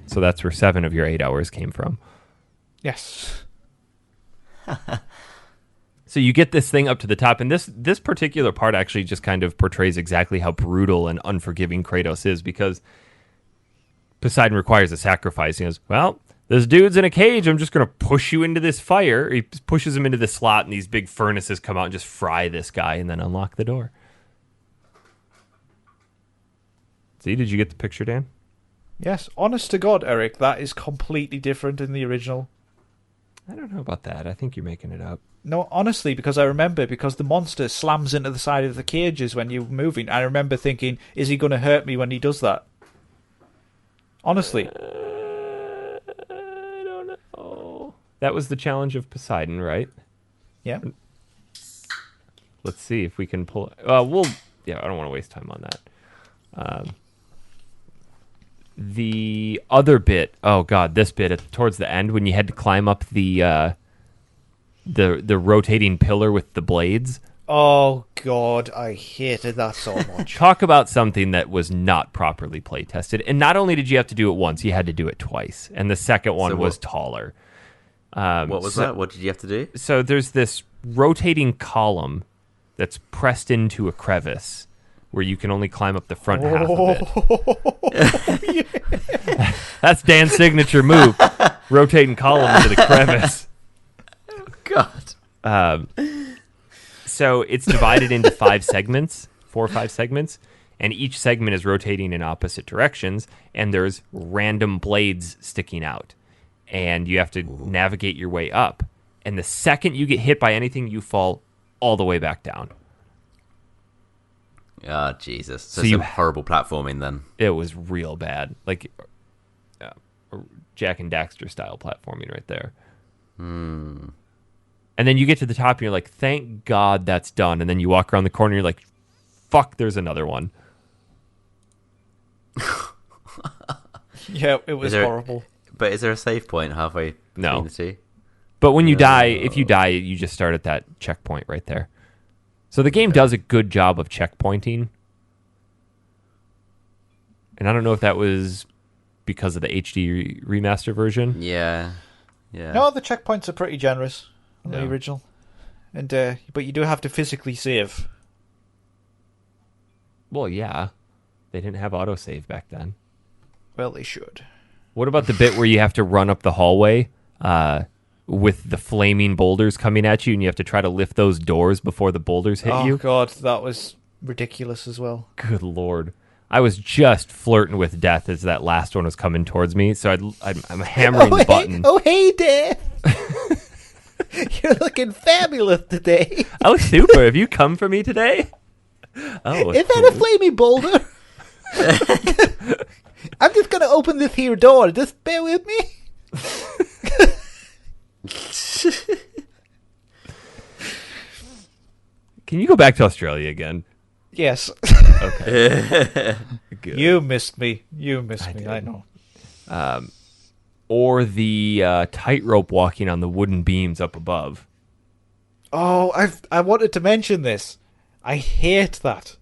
So that's where 7 of your 8 hours came from. Yes. So you get this thing up to the top, and this particular part actually just kind of portrays exactly how brutal and unforgiving Kratos is, because Poseidon requires a sacrifice. He goes, well, this dude's in a cage. I'm just going to push you into this fire. He pushes him into the slot, and these big furnaces come out and just fry this guy and then unlock the door. See, did you get the picture, Dan? Yes. Honest to God, Eric, that is completely different in the original. I don't know about that. I think you're making it up. No, honestly, because I remember, because the monster slams into the side of the cages when you're moving, I remember thinking, is he going to hurt me when he does that? Honestly. I don't know. That was the challenge of Poseidon, right? Yeah. Let's see if we can pull. I don't want to waste time on that. The other bit. Oh God, this bit towards the end when you had to climb up the rotating pillar with the blades. Oh, God, I hated that so much. Talk about something that was not properly play tested. And not only did you have to do it once, you had to do it twice. And the second one was taller. What was that? What did you have to do? So there's this rotating column that's pressed into a crevice where you can only climb up the front half of it. That's Dan's signature move. Rotating column into the crevice. God. So it's divided into 4 or 5 segments, and each segment is rotating in opposite directions, and there's random blades sticking out, and you have to navigate your way up. And the second you get hit by anything, you fall all the way back down. Oh, Jesus. So So you- some horrible platforming then. It was real bad, like Jack and Daxter style platforming right there. And then you get to the top and you're like, thank God that's done. And then you walk around the corner and you're like, fuck, there's another one. Yeah, it was horrible. But is there a save point halfway between the two? But when you die, if you die, you just start at that checkpoint right there. So the game does a good job of checkpointing. And I don't know if that was because of the HD remaster version. Yeah. No, the checkpoints are pretty generous on the original. And but you do have to physically save. Well, yeah. They didn't have autosave back then. Well, they should. What about the bit where you have to run up the hallway with the flaming boulders coming at you, and you have to try to lift those doors before the boulders hit you? Oh, God, that was ridiculous as well. Good Lord. I was just flirting with death as that last one was coming towards me, so I'm hammering the button. Hey, Death! You're looking fabulous today. Oh, super. Have you come for me today? Oh, is that a flaming boulder? I'm just going to open this here door. Just bear with me. Can you go back to Australia again? Yes. Okay. Good. You missed me. I know. Or the tightrope walking on the wooden beams up above. Oh, I wanted to mention this. I hate that.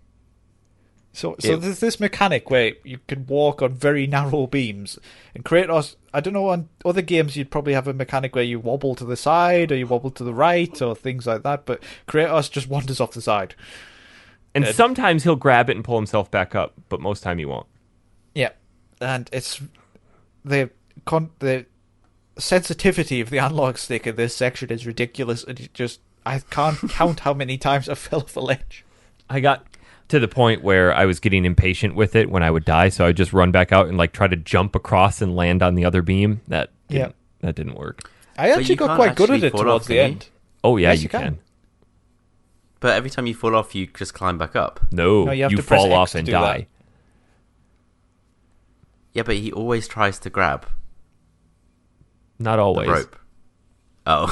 So there's this mechanic where you can walk on very narrow beams. And Kratos, I don't know, on other games you'd probably have a mechanic where you wobble to the side or you wobble to the right or things like that, but Kratos just wanders off the side. And sometimes he'll grab it and pull himself back up, but most time he won't. Yeah. And it's the sensitivity of the analog stick in this section is ridiculous, and I can't count how many times I fell off a ledge. I got to the point where I was getting impatient with it when I would die, so I would just run back out and like try to jump across and land on the other beam. That didn't work. I actually got quite good at it towards the end. Oh yeah, Yes, you can. But every time you fall off, you just climb back up. No, you have you to press fall X off to and do die. that. Yeah, but he always tries to grab Not the always. rope. Oh.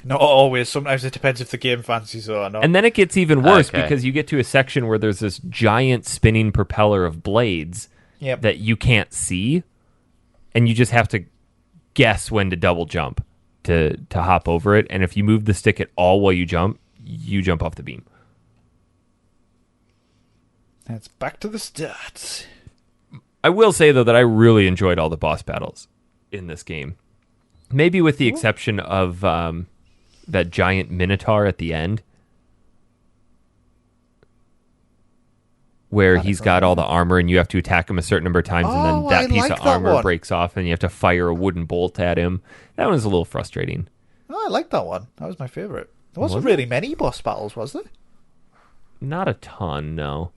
Not always. Sometimes it depends if the game fancies it or not. And then it gets even worse Okay. because you get to a section where there's this giant spinning propeller of blades Yep. that you can't see, and you just have to guess when to double jump to hop over it. And if you move the stick at all while you jump off the beam. That's back to the start. I will say, though, that I really enjoyed all the boss battles in this game. Maybe with the exception of that giant minotaur at the end, where he's got all the armor and you have to attack him a certain number of times, and then that piece of armor breaks off and you have to fire a wooden bolt at him. That one's a little frustrating. Oh, I like that one. That was my favourite. There wasn't really many boss battles, was there? Not a ton, no.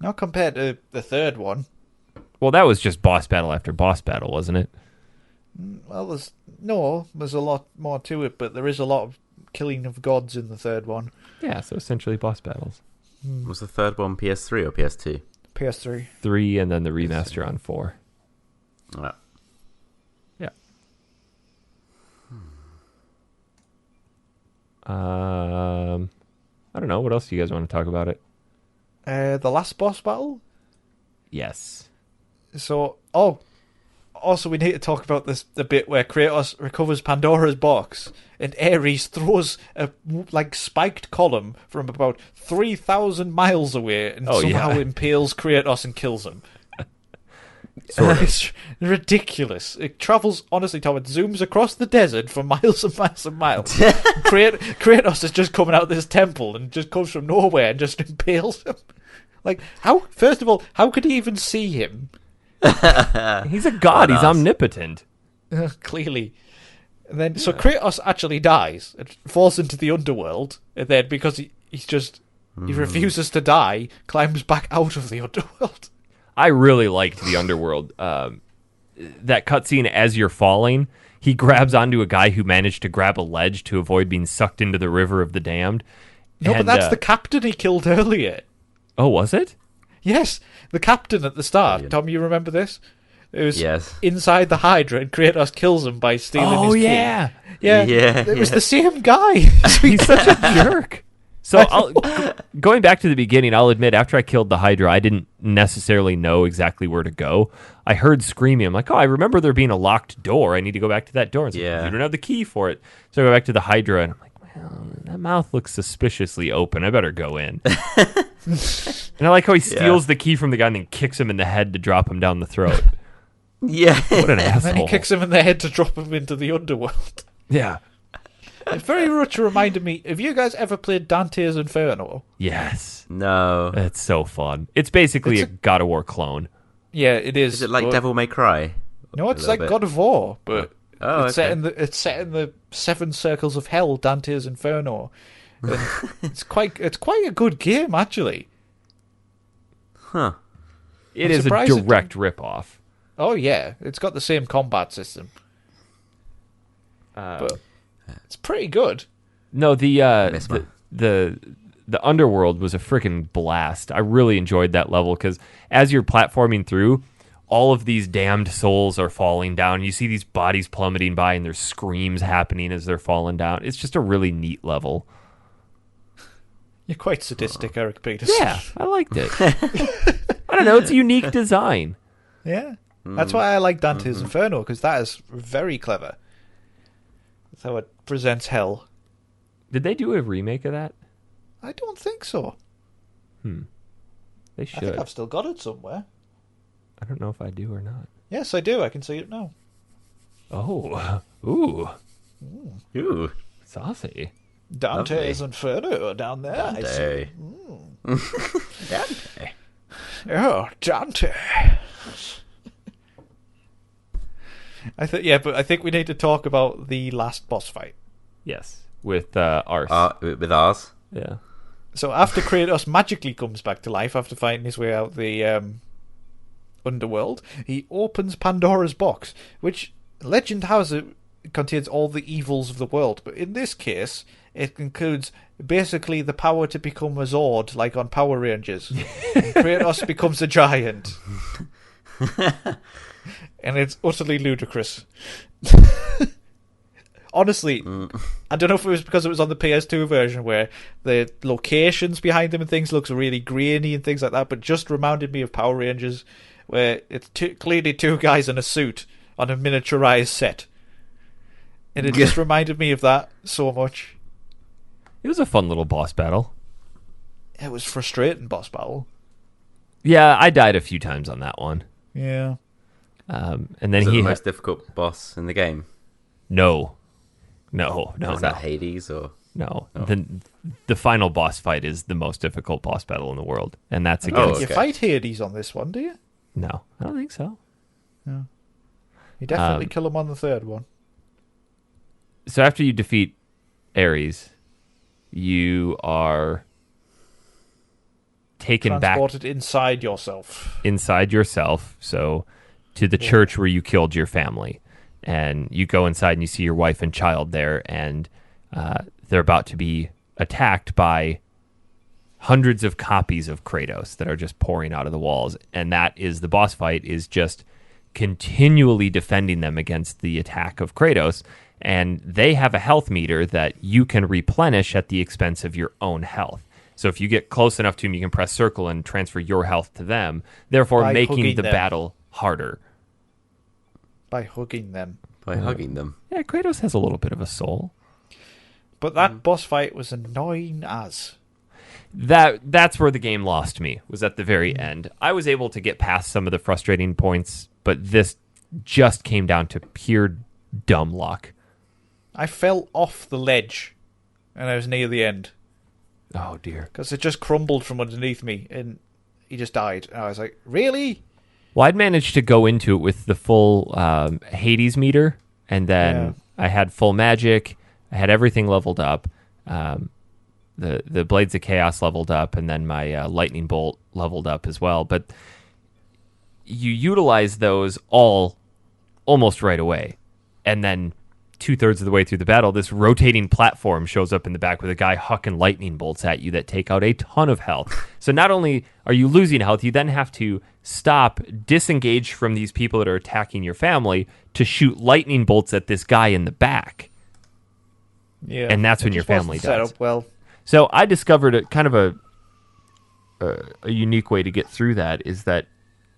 Not compared to the third one. Well, that was just boss battle after boss battle, wasn't it? Well, there's a lot more to it, but there is a lot of killing of gods in the third one. Yeah, so essentially boss battles. Was the third one PS3 or PS2? PS3. 3 and then the remaster on 4. Oh. Yeah. I don't know. What else do you guys want to talk about it? The last boss battle? Yes. So, also we need to talk about the bit where Kratos recovers Pandora's box and Ares throws a spiked column from about 3,000 miles away and somehow impales Kratos and kills him. It's ridiculous. It travels, honestly, Tom, it zooms across the desert for miles and miles and miles. Kratos is just coming out of this temple and just comes from nowhere and just impales him. Like, first of all, how could he even see him? He's a god. He's omnipotent. Clearly. And then, so Kratos actually dies and falls into the underworld, and then because he refuses to die, climbs back out of the underworld. I really liked the underworld. That cutscene as you're falling, he grabs onto a guy who managed to grab a ledge to avoid being sucked into the river of the damned. No, but that's the captain he killed earlier. Oh, was it? Yes, the captain at the start. Brilliant. Tom, you remember this? It was Yes. inside the Hydra, and Kratos kills him by stealing his key. yeah. Yeah, Yeah, it was yeah. the same guy. He's such a jerk. So going back to the beginning, I'll admit, after I killed the Hydra, I didn't necessarily know exactly where to go. I heard screaming. I'm like, oh, I remember there being a locked door. I need to go back to that door. And say, Yeah. you don't have the key for it. So I go back to the Hydra, and I'm like, well, that mouth looks suspiciously open. I better go in. And I like how he steals the key from the guy and then kicks him in the head to drop him down the throat. Yeah. What an And asshole. then he kicks him in the head to drop him into the underworld. Yeah. It very much reminded me. Have you guys ever played Dante's Inferno? Yes. No. It's so fun. It's basically It's a God of War clone. Yeah, it is. Is it like but- Devil May Cry? No, it's A like little God of War, but Oh, it's set in the seven circles of hell, Dante's Inferno. And it's quite a good game, actually. Huh. It I'm is a surprised it direct ripoff. Oh yeah, it's got the same combat system, but it's pretty good. No, Miss the underworld was a freaking blast. I really enjoyed that level because as you're platforming through, all of these damned souls are falling down. You see these bodies plummeting by, and there's screams happening as they're falling down. It's just a really neat level. You're quite sadistic, Eric Peterson. Yeah, I liked it. I don't know. It's a unique design. Yeah. That's why I like Dante's Inferno, because that is very clever. That's how it presents hell. Did they do a remake of that? I don't think so. They I should. think I've still got it somewhere. I don't know if I do or not. Yes, I do. I can see it now. Oh, ooh, Ooh. saucy. Dante's Inferno down there. I see. Dante. Dante. Oh, Dante. But I think we need to talk about the last boss fight. Yes, with Arse. With ours. Yeah. So after Kratos magically comes back to life after fighting his way out the underworld, he opens Pandora's box, which legend has it contains all the evils of the world. But in this case, it includes basically the power to become a Zord, like on Power Rangers. And Kratos becomes a giant. And it's utterly ludicrous. Honestly, I don't know if it was because it was on the PS2 version where the locations behind them and things looks really grainy and things like that, but just reminded me of Power Rangers, where it's clearly two guys in a suit on a miniaturized set. And it just reminded me of that so much. It was a fun little boss battle. It was frustrating, boss battle. Yeah, I died a few times on that one. Yeah. And then Is it he the most difficult boss in the game? no. Is that Hades or? No. Oh. The final boss fight is the most difficult boss battle in the world, and that's I don't against. think you fight Hades on this one, do you? No, I don't think so. You definitely kill him on the third one. So after you defeat Ares, you are taken back Transported inside yourself. inside yourself, so to the church where you killed your family. And you go inside and you see your wife and child there, and they're about to be attacked by hundreds of copies of Kratos that are just pouring out of the walls. And that is the boss fight, is just continually defending them against the attack of Kratos. And they have a health meter that you can replenish at the expense of your own health. So if you get close enough to them, you can press circle and transfer your health to them, therefore By making hugging the them. battle harder. By hugging them. By hugging them. Yeah, Kratos has a little bit of a soul. But that boss fight was annoying as. That's where the game lost me, was at the very end. I was able to get past some of the frustrating points, but this just came down to pure dumb luck. I fell off the ledge, and I was near the end. Oh, dear. Because it just crumbled from underneath me, and he just died. And I was like, really? Well, I'd managed to go into it with the full Hades meter, and then I had full magic. I had everything leveled up. The Blades of Chaos leveled up, and then my Lightning Bolt leveled up as well. But you utilize those all almost right away. And then 2/3 of the way through the battle, this rotating platform shows up in the back with a guy hucking lightning bolts at you that take out a ton of health. So not only are you losing health, you then have to stop, disengage from these people that are attacking your family to shoot lightning bolts at this guy in the back. Yeah, and that's when your family set dies. up well. So I discovered a kind of a unique way to get through that is that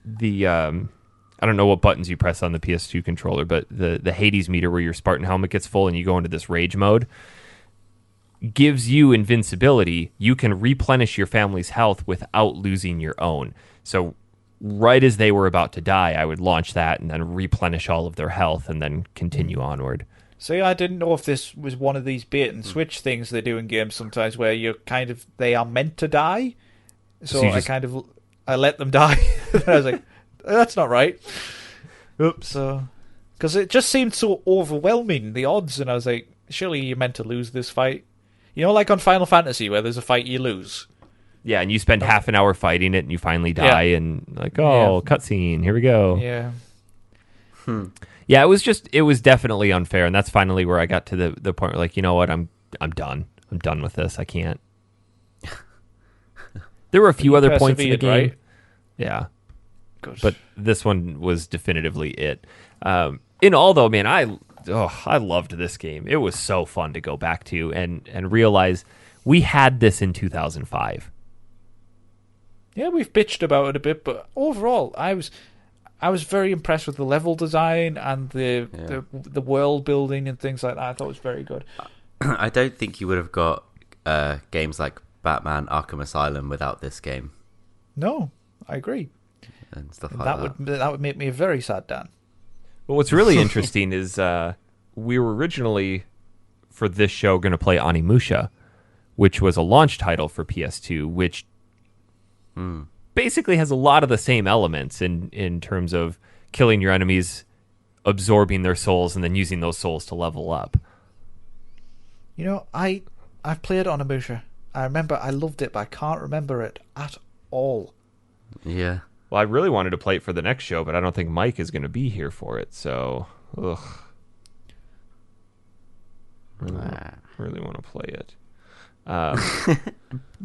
the I don't know what buttons you press on the PS2 controller, but the Hades meter where your Spartan helmet gets full and you go into this rage mode gives you invincibility. You can replenish your family's health without losing your own. So right as they were about to die, I would launch that and then replenish all of their health and then continue onward. See, I didn't know if this was one of these bait and switch things they do in games sometimes where they are meant to die. So I let them die. I was like, that's not right. Oops. So, because it just seemed so overwhelming, the odds, and I was like, surely you're meant to lose this fight. You know, like on Final Fantasy where there's a fight you lose. Yeah, and you spend half an hour fighting it and you finally die and like, cutscene, here we go. Yeah. Yeah, it was definitely unfair, and that's finally where I got to the point where, like, you know what, I'm done. I'm done with this. I can't. There were a few other points in the game. Right? Yeah. Good. But this one was definitively it. In all, though, man, I loved this game. It was so fun to go back to and realize we had this in 2005. Yeah, we've bitched about it a bit, but overall, I was very impressed with the level design and the world building and things like that. I thought it was very good. I don't think you would have got games like Batman Arkham Asylum without this game. No, I agree. And stuff like that. That would make me very sad, Dan. Well, what's really interesting is we were originally, for this show, going to play Onimusha, which was a launch title for PS2, which basically has a lot of the same elements in terms of killing your enemies, absorbing their souls, and then using those souls to level up. You know, I've played Onimusha. I remember I loved it, but I can't remember it at all. Yeah. Well, I really wanted to play it for the next show, but I don't think Mike is going to be here for it, so really want to play it. I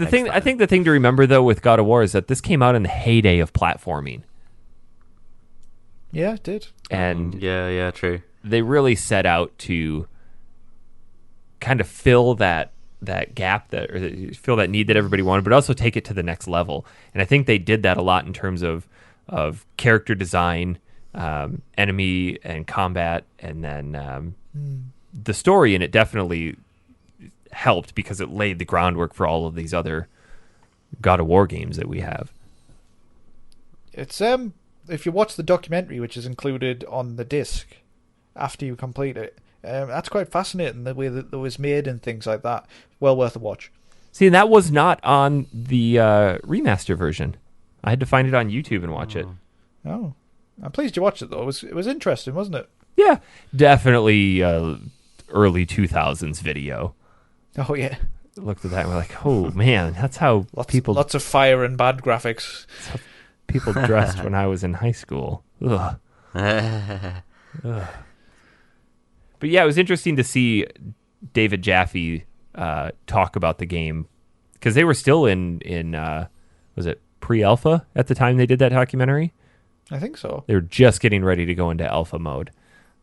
think the thing to remember though with God of War is that this came out in the heyday of platforming. Yeah, it did. And yeah, true. They really set out to kind of fill that gap or fill that need that everybody wanted, but also take it to the next level. And I think they did that a lot in terms of character design, enemy and combat, and then the story. And it definitely helped because it laid the groundwork for all of these other God of War games that we have. It's if you watch the documentary, which is included on the disc after you complete it, that's quite fascinating, the way that it was made and things like that. Well worth a watch. See, and that was not on the remaster version. I had to find it on YouTube and watch it. Oh, I'm pleased you watched it though. It was interesting, wasn't it? Yeah, definitely early 2000s video. Oh yeah. Looked at that and we're like, oh man, that's how lots of fire and bad graphics. That's how people dressed when I was in high school. Ugh. Ugh. But yeah, it was interesting to see David Jaffe talk about the game because they were still in was it pre-alpha at the time they did that documentary? I think so. They were just getting ready to go into alpha mode.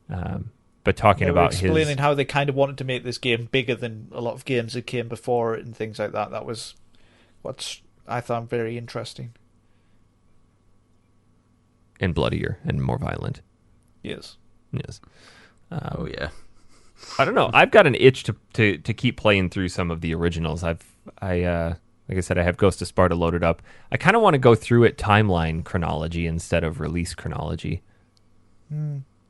But talking about explaining how they kind of wanted to make this game bigger than a lot of games that came before it and things like that. That was what I found very interesting. And bloodier and more violent. Yes. Oh yeah. I don't know. I've got an itch to keep playing through some of the originals. Like I said, I have Ghost of Sparta loaded up. I kind of want to go through it timeline chronology instead of release chronology.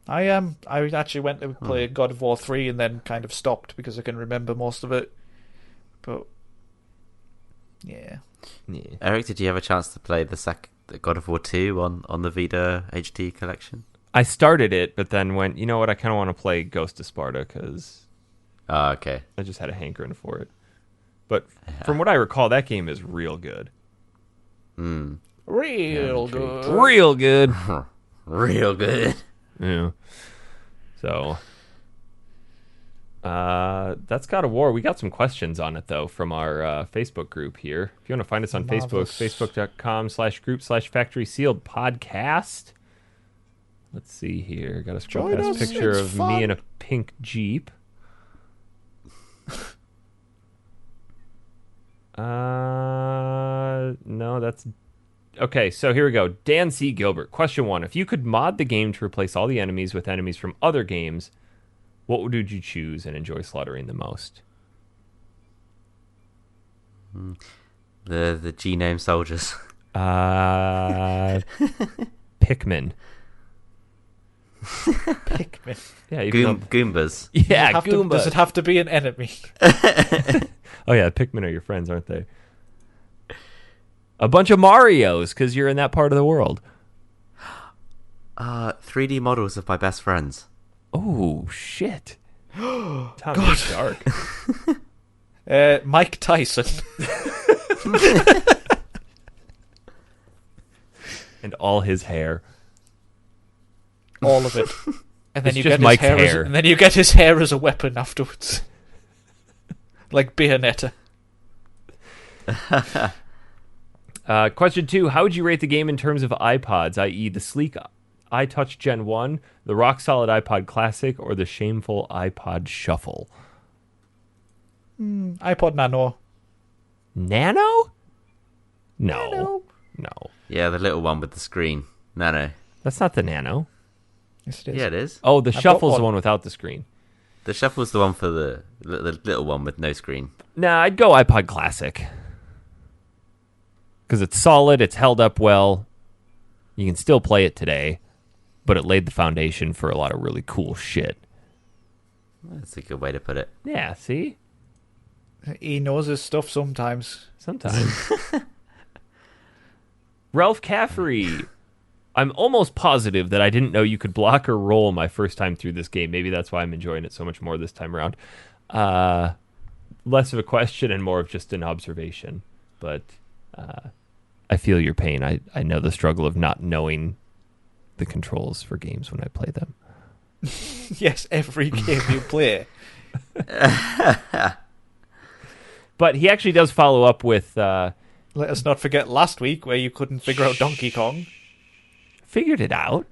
I actually went to play God of War 3 and then kind of stopped because I can remember most of it. But yeah. Eric, did you have a chance to play the God of War 2 on the Vita HD collection? I started it, but then went, you know what, I kind of want to play Ghost of Sparta because okay. I just had a hankering for it. But from what I recall, that game is real good. Real good. Real good. Real good. Yeah. So, That's God of War. We got some questions on it, though, from our Facebook group here. If you want to find us on Marvelous. Facebook, facebook.com/group/Factory Sealed Podcast. Let's see here. Got a scroll Join past us, picture it's of fun. me in a pink Jeep. No, that's... Okay, so here we go. Dan C. Gilbert. Question 1. If you could mod the game to replace all the enemies with enemies from other games, what would you choose and enjoy slaughtering the most? The genome soldiers. Pikmin. Pikmin. Yeah, even though- Goombas. Yeah, Does Goombas. it have to be an enemy? Oh yeah, Pikmin are your friends, aren't they? A bunch of Marios, because you're in that part of the world. 3D models of my best friends. Oh shit! Tom, it's dark. Mike Tyson. And all his hair. All of it. And then It's you just get Mike's his hair. hair. And then you get his hair as a weapon afterwards. Like Bayonetta. Question 2. How would you rate the game in terms of iPods, i.e. the sleek iTouch Gen 1, the rock-solid iPod Classic, or the shameful iPod Shuffle? iPod Nano. Nano? No. No. Yeah, the little one with the screen. Nano. That's not the Nano. Yes, it is. Yeah, it is. Oh, the got Shuffle's the one. one without the screen. The shuffle's the one for the little one with no screen. Nah, I'd go iPod Classic. Because it's solid, it's held up well. You can still play it today, but it laid the foundation for a lot of really cool shit. That's a good way to put it. Yeah, see? He knows his stuff sometimes. Sometimes. Ralph Caffrey. I'm almost positive that I didn't know you could block or roll my first time through this game. Maybe that's why I'm enjoying it so much more this time around. Less of a question and more of just an observation. But I feel your pain. I know the struggle of not knowing the controls for games when I play them. Yes, every game you play. But he actually does follow up with... Let us not forget last week where you couldn't figure out Donkey Kong. Figured it out.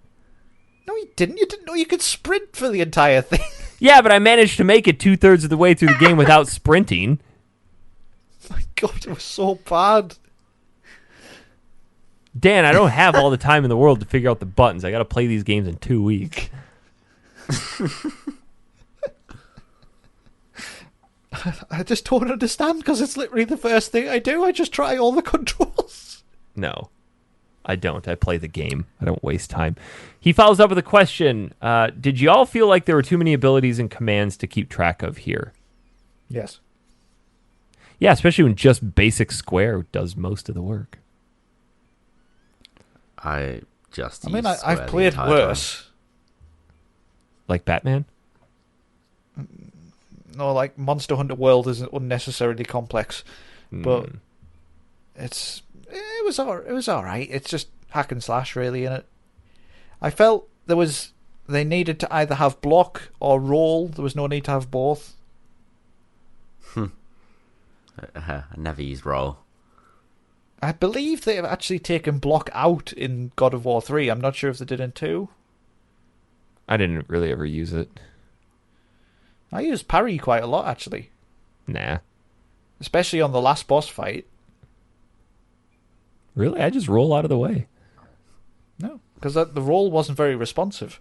No, you didn't. You didn't know you could sprint for the entire thing. Yeah, but I managed to make it 2/3 of the way through the game without sprinting. My God, it was so bad. Dan, I don't have all the time in the world to figure out the buttons. I got to play these games in 2 weeks. I just don't understand because it's literally the first thing I do. I just try all the controls. No, I don't. I play the game. I don't waste time. He follows up with a question. Did you all feel like there were too many abilities and commands to keep track of here? Yes. Yeah, especially when just basic square does most of the work. I've I've played worse. Like Batman? No, like Monster Hunter World is unnecessarily complex, but it was all right. It's just hack and slash really in it. I felt they needed to either have block or roll. There was no need to have both. I never used roll. I believe they've actually taken block out in God of War 3. I'm not sure if they did in 2. I didn't really ever use it. I used parry quite a lot actually, Nah. especially on the last boss fight. Really? I just roll out of the way. No, because the roll wasn't very responsive.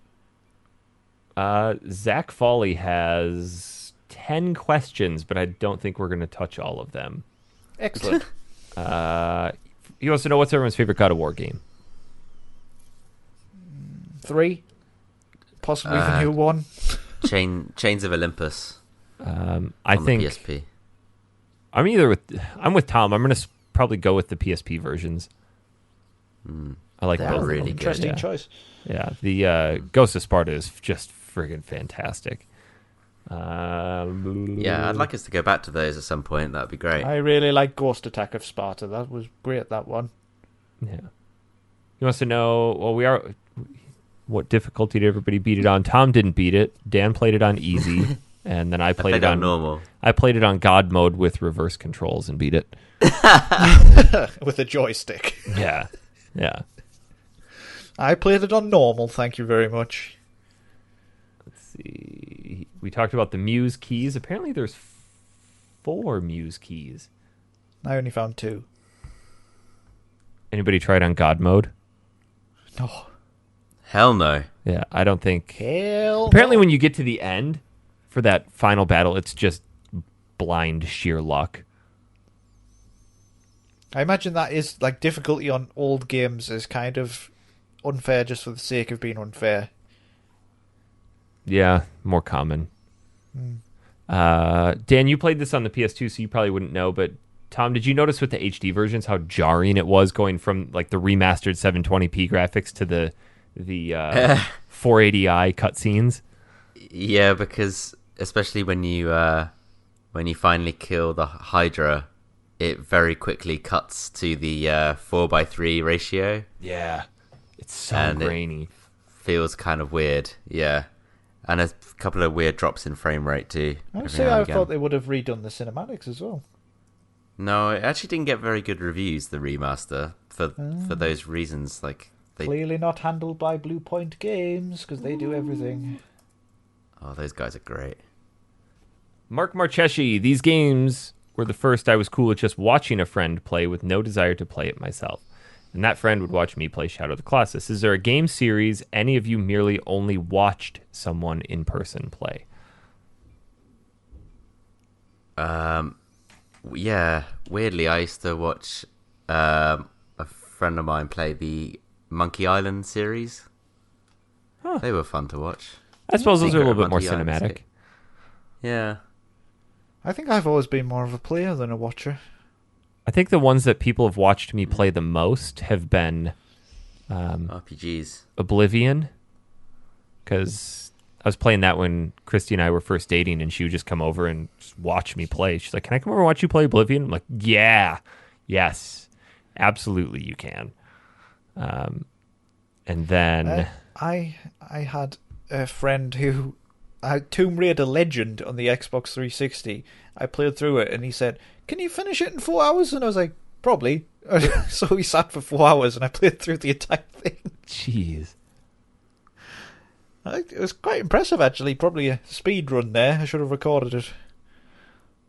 Zach Foley has 10 questions, but I don't think we're going to touch all of them. Excellent. He wants to know what's everyone's favorite God of War game. 3, possibly the new one. Chains of Olympus. I on think the PSP. I'm with Tom. I'm going to probably go with the PSP versions. I like They're both. really of them. good. Interesting Yeah. choice. Yeah, the Ghost of Sparta is just friggin' fantastic. Yeah, I'd like us to go back to those at some point. That'd be great. I really like Ghost Attack of Sparta. That was great, that one. Yeah. He wants to know, what difficulty did everybody beat it on? Tom didn't beat it. Dan played it on easy. and then I I played played it on on normal. I played it on God mode with reverse controls and beat it. With a joystick. Yeah, yeah. I played it on normal, thank you very much. Let's see. We talked about the Muse keys. Apparently, there's 4 Muse keys. I only found 2. Anybody tried on God mode? No. Hell no. Yeah, I don't think. Hell Apparently, no. when you get to the end for that final battle, it's just blind sheer luck. I imagine that is, like, difficulty on old games is kind of unfair just for the sake of being unfair. Yeah, more common. Dan, you played this on the PS2, so you probably wouldn't know, but Tom, did you notice with the HD versions how jarring it was going from like the remastered 720p graphics to the 480i cutscenes? Yeah, because especially when you finally kill the Hydra, it very quickly cuts to the 4:3 ratio. Yeah, it's so And grainy. Feels kind of weird, yeah. And a couple of weird drops in frame rate too. I every say now I and again. thought they would have redone the cinematics as well. No, it actually didn't get very good reviews, the remaster, for those reasons. Like Clearly not handled by Blue Point Games, because they do everything. oh, those guys are great. Mark Marcheschi, these games were the first I was cool with just watching a friend play with no desire to play it myself. And that friend would watch me play Shadow of the Colossus. Is there a game series any of you merely only watched someone in person play? Yeah, weirdly, I used to watch a friend of mine play the Monkey Island series. Huh. They were fun to watch. I suppose those are a little Secret bit more Monkey Island cinematic. series. Yeah. I think I've always been more of a player than a watcher. I think the ones that people have watched me play the most have been RPGs. Oblivion, because I was playing that when Christy and I were first dating, and she would just come over and just watch me play. She's like, "Can I come over and watch you play Oblivion?" I'm like, "Yeah, yes, absolutely, you can." And then I had a friend who had Tomb Raider Legend on the Xbox 360. I played through it, and he said, "Can you finish it in 4 hours?" And I was like, "Probably." So we sat for 4 hours, and I played through the entire thing. jeez, It was quite impressive, actually. Probably a speed run there. I should have recorded it.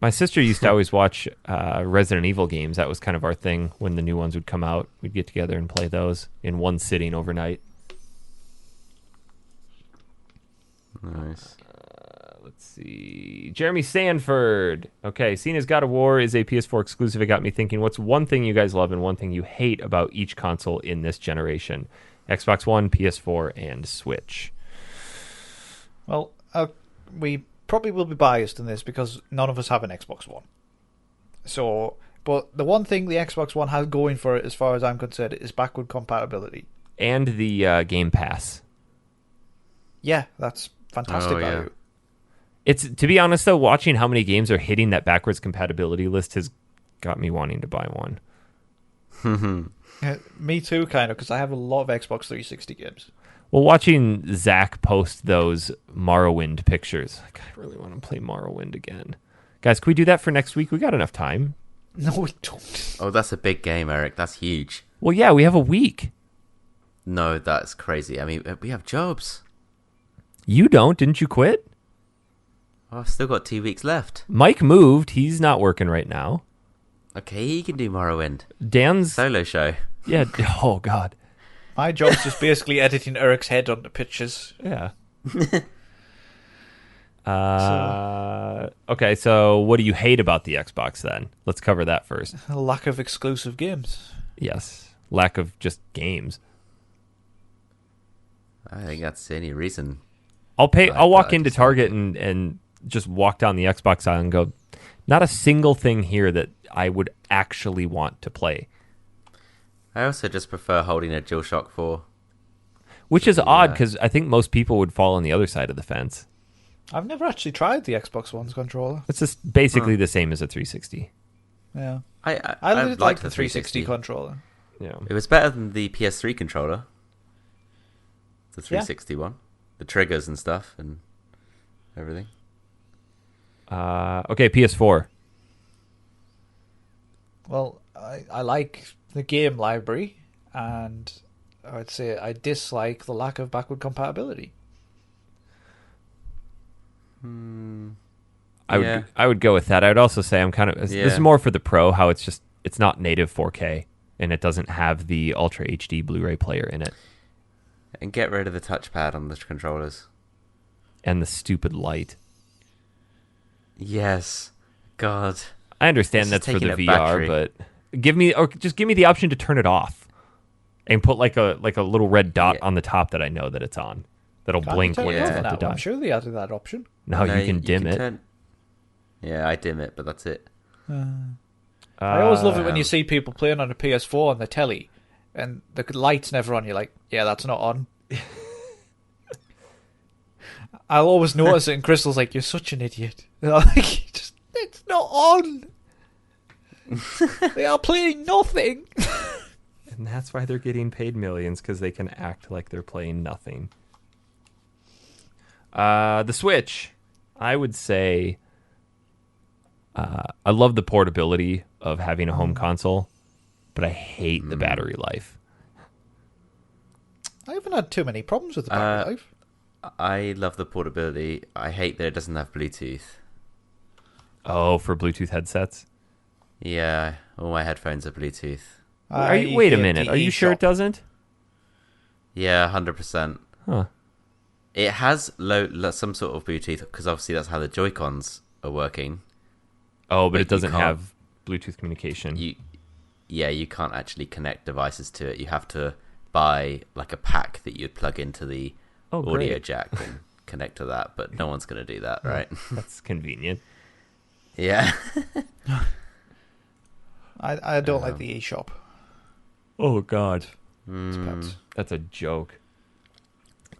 my sister used to always watch Resident Evil games. That was kind of our thing when the new ones would come out. We'd get together and play those in one sitting overnight. Nice. Let's see. Jeremy Sanford. Okay, seeing as God of War is a PS4 exclusive, it got me thinking, what's one thing you guys love and one thing you hate about each console in this generation? Xbox One, PS4, and Switch. Well, we probably will be biased in this because none of us have an Xbox One. So, but the one thing the Xbox One has going for it, as far as I'm concerned, is backward compatibility. And the Game Pass. Yeah, that's fantastic Oh, yeah. value. It's, to be honest, though, watching how many games are hitting that backwards compatibility list has got me wanting to buy one. Me too, kind of, because I have a lot of Xbox 360 games. Well, watching Zach post those Morrowind pictures, like, I really want to play Morrowind again. Guys, can we do that for next week? We got enough time. No, we don't. Oh, that's a big game, Eric. That's huge. Well, yeah, we have a week. No, that's crazy. I mean, we have jobs. You don't. Didn't you quit? Oh, I've still got 2 weeks left. Mike moved. He's not working right now. Okay, he can do Morrowind. Dan's... Solo show. Yeah. Oh, God. My job's just basically editing Eric's head onto pictures. Yeah. Okay, so what do you hate about the Xbox then? Let's cover that first. A lack of exclusive games. Yes. Lack of just games. I think that's the only reason. I'll walk I into just- Target and just walk down the Xbox aisle and go, not a single thing here that I would actually want to play. I also just prefer holding a DualShock 4. Which is odd Yeah. because I think most people would fall on the other side of the fence. I've never actually tried the Xbox One's controller. It's just basically the same as a 360. Yeah. I I liked like the 360 controller. Yeah. It was better than the PS3 controller. The 360 one. The triggers and stuff and everything. Okay, PS4. Well, I like the game library, and I would say I dislike the lack of backward compatibility. I would go with that. I would also say I'm kind of this is more for the Pro. How it's not native 4K and it doesn't have the Ultra HD Blu-ray player in it, And get rid of the touchpad on the controllers. and the stupid light. Yes. God. I understand This is that's for the taking VR, a battery. but just give me the option to turn it off, and put like a little red dot on the top that I know that it's on. That'll Can't blink you turn when it it's off about to now? die. I'm sure they added that option. No, you can dim it. Yeah, I dim it, but that's it. I always love it when you see people playing on a PS4 on the telly, and the light's never on. You're like, yeah, that's not on. I'll always notice it, and Crystal's like, "You're such an idiot." And I'm like, it's not on. They are playing nothing. And that's why they're getting paid millions, because they can act like they're playing nothing. The Switch, I would say, I love the portability of having a home console, but I hate the battery life. I haven't had too many problems with the battery life. I love the portability. I hate that it doesn't have Bluetooth. Oh, for Bluetooth headsets? Yeah, all my headphones are Bluetooth. Wait a minute. Are you sure it doesn't? Yeah, 100%. Huh. It has some sort of Bluetooth, because obviously that's how the Joy-Cons are working. Oh, but Like, it doesn't you can't- have Bluetooth communication. You can't actually connect devices to it. You have to buy like a pack that you'd plug into the audio great. jack and connect to that, but no one's going to do that, right? That's convenient. Yeah. I don't like the eShop. Oh, God. Depends. That's a joke.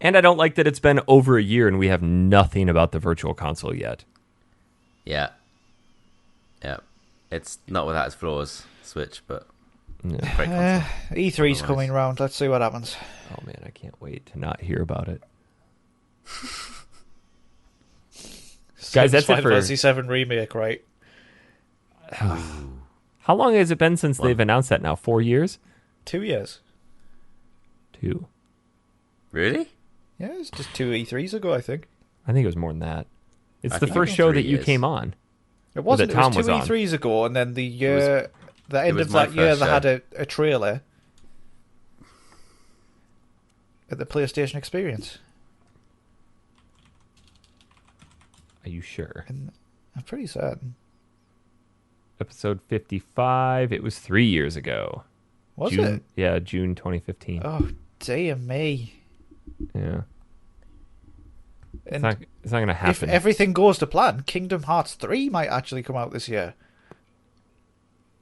And I don't like that it's been over a year and we have nothing about the Virtual Console yet. Yeah. It's not without its flaws, Switch, but Yeah. great console. E3's Otherwise. coming round. Let's see what happens. Oh, man, I can't wait to not hear about it. Guys, that's it Final for... Fantasy 7 remake, right? How long has it been since they've announced that now? 4 years? 2 years. 2. Really? Yeah, it's just 2 E3s ago, I think. I think it was more than that. It's I the think first it's show 3 that you years. came on. It wasn't. that It was Tom 2 was on. E3s ago, and then the year, the end was of my that year, first they show. had a trailer at the PlayStation Experience. Are you sure? And I'm pretty certain. Episode 55. It was 3 years ago. Was June, it? Yeah, June 2015. Oh, dear me. Yeah. And It's not going to if happen. everything goes to plan, Kingdom Hearts 3 might actually come out this year.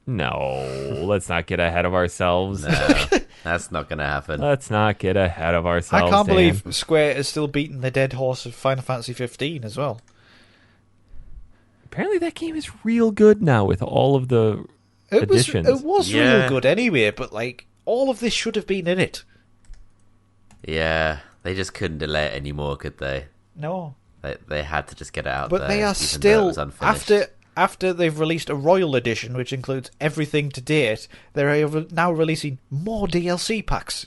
No, let's not get ahead of ourselves. No, that's not going to happen. Let's not get ahead of ourselves. I can't Dan. believe Square is still beating the dead horse of Final Fantasy 15 as well. Apparently that game is real good now with all of the additions. It was Yeah. real good anyway, but like all of this should have been in it. Yeah, they just couldn't delay it anymore, could they? No. They had to just get it out But there. they are even though it still was unfinished. after they've released a Royal Edition, which includes everything to date. They're now releasing more DLC packs.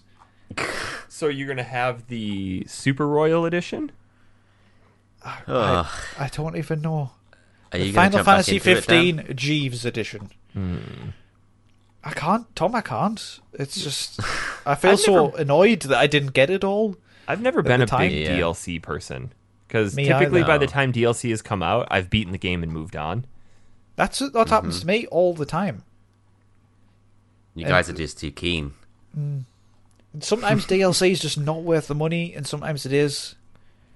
So you're going to have the Super Royal Edition? Ugh. I don't even know. Are The you gonna Final jump back Fantasy into it, Dan? 15 Jeeves Edition. I can't, Tom. I can't. It's just I feel I've so never- annoyed that I didn't get it all. I've never been the a time? big Yeah. DLC person. Because Me typically either. by the time DLC has come out, I've beaten the game and moved on. That's what happens to me all the time. You guys are just too keen. And sometimes DLC is just not worth the money, and sometimes it is.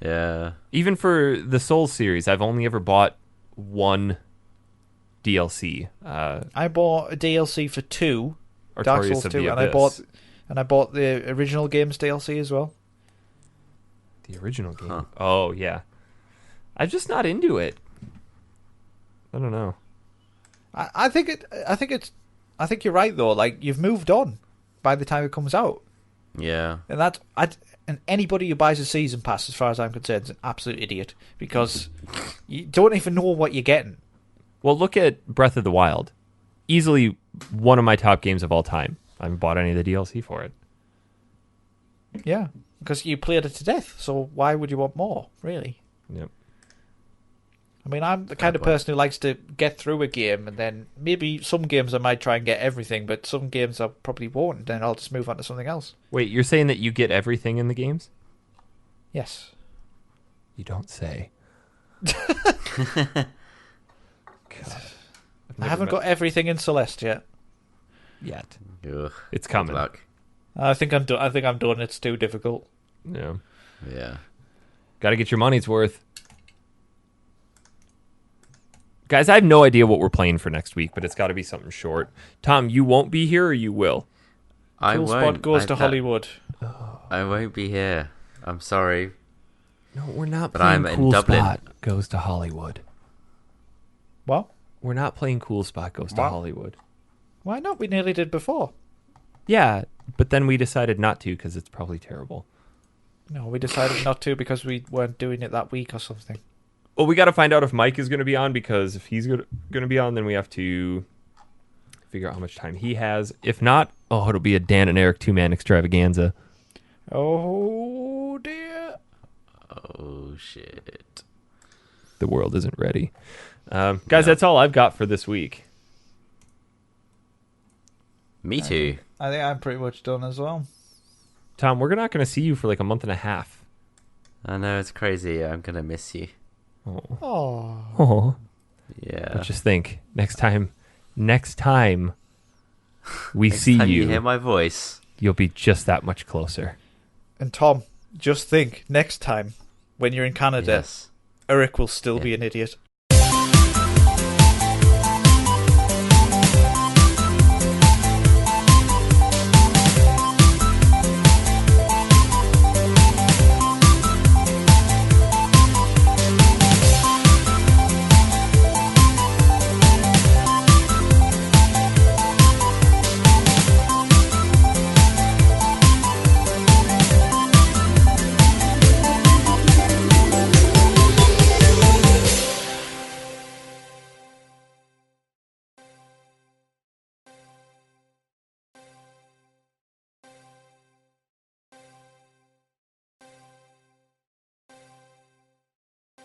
Yeah. Even for the Souls series, I've only ever bought one DLC. I bought a DLC for 2, Dark Artorias Souls of 2, the and Abyss. I bought the original game's DLC as well. The original game. Huh. Oh, yeah. I'm just not into it. I don't know. I think you're right though. Like you've moved on by the time it comes out. Yeah. And anybody who buys a season pass, as far as I'm concerned, is an absolute idiot because you don't even know what you're getting. Well, look at Breath of the Wild. Easily one of my top games of all time. I haven't bought any of the DLC for it. Yeah, because you played it to death, so why would you want more, really? Yep. I mean, I'm the kind of person who likes to get through a game, and then maybe some games I might try and get everything, but some games I probably won't, and then I'll just move on to something else. Wait, you're saying that you get everything in the games? Yes. You don't say. God. I haven't got everything in Celeste yet. Yet. Ugh, It's coming. good luck. I think I'm done. I think I'm done. It's too difficult. Yeah. Yeah. Got to get your money's worth. Guys, I have no idea what we're playing for next week, but it's got to be something short. Tom, you won't be here or you will? I Cool won't. Spot goes to Hollywood. I won't be here. I'm sorry. No, we're not But playing I'm in Cool Dublin. Spot Goes to Hollywood. What? We're not playing Cool Spot Goes to What? Hollywood. Why not? We nearly did before. Yeah, but then we decided not to because it's probably terrible. No, we decided not to because we weren't doing it that week or something. Well, we got to find out if Mike is going to be on, because if he's going to be on, then we have to figure out how much time he has. If not, it'll be a Dan and Eric 2-man extravaganza. Oh, dear. Oh, shit. The world isn't ready. Guys, that's all I've got for this week. Me too. I think I'm pretty much done as well. Tom, we're not going to see you for like a month and a half. I know, it's crazy. I'm going to miss you. Oh. Oh. Yeah. But just think, next time we Next see time you, hear my voice. you'll be just that much closer. And Tom, just think, next time, when you're in Canada, Yes. Eric will still be an idiot.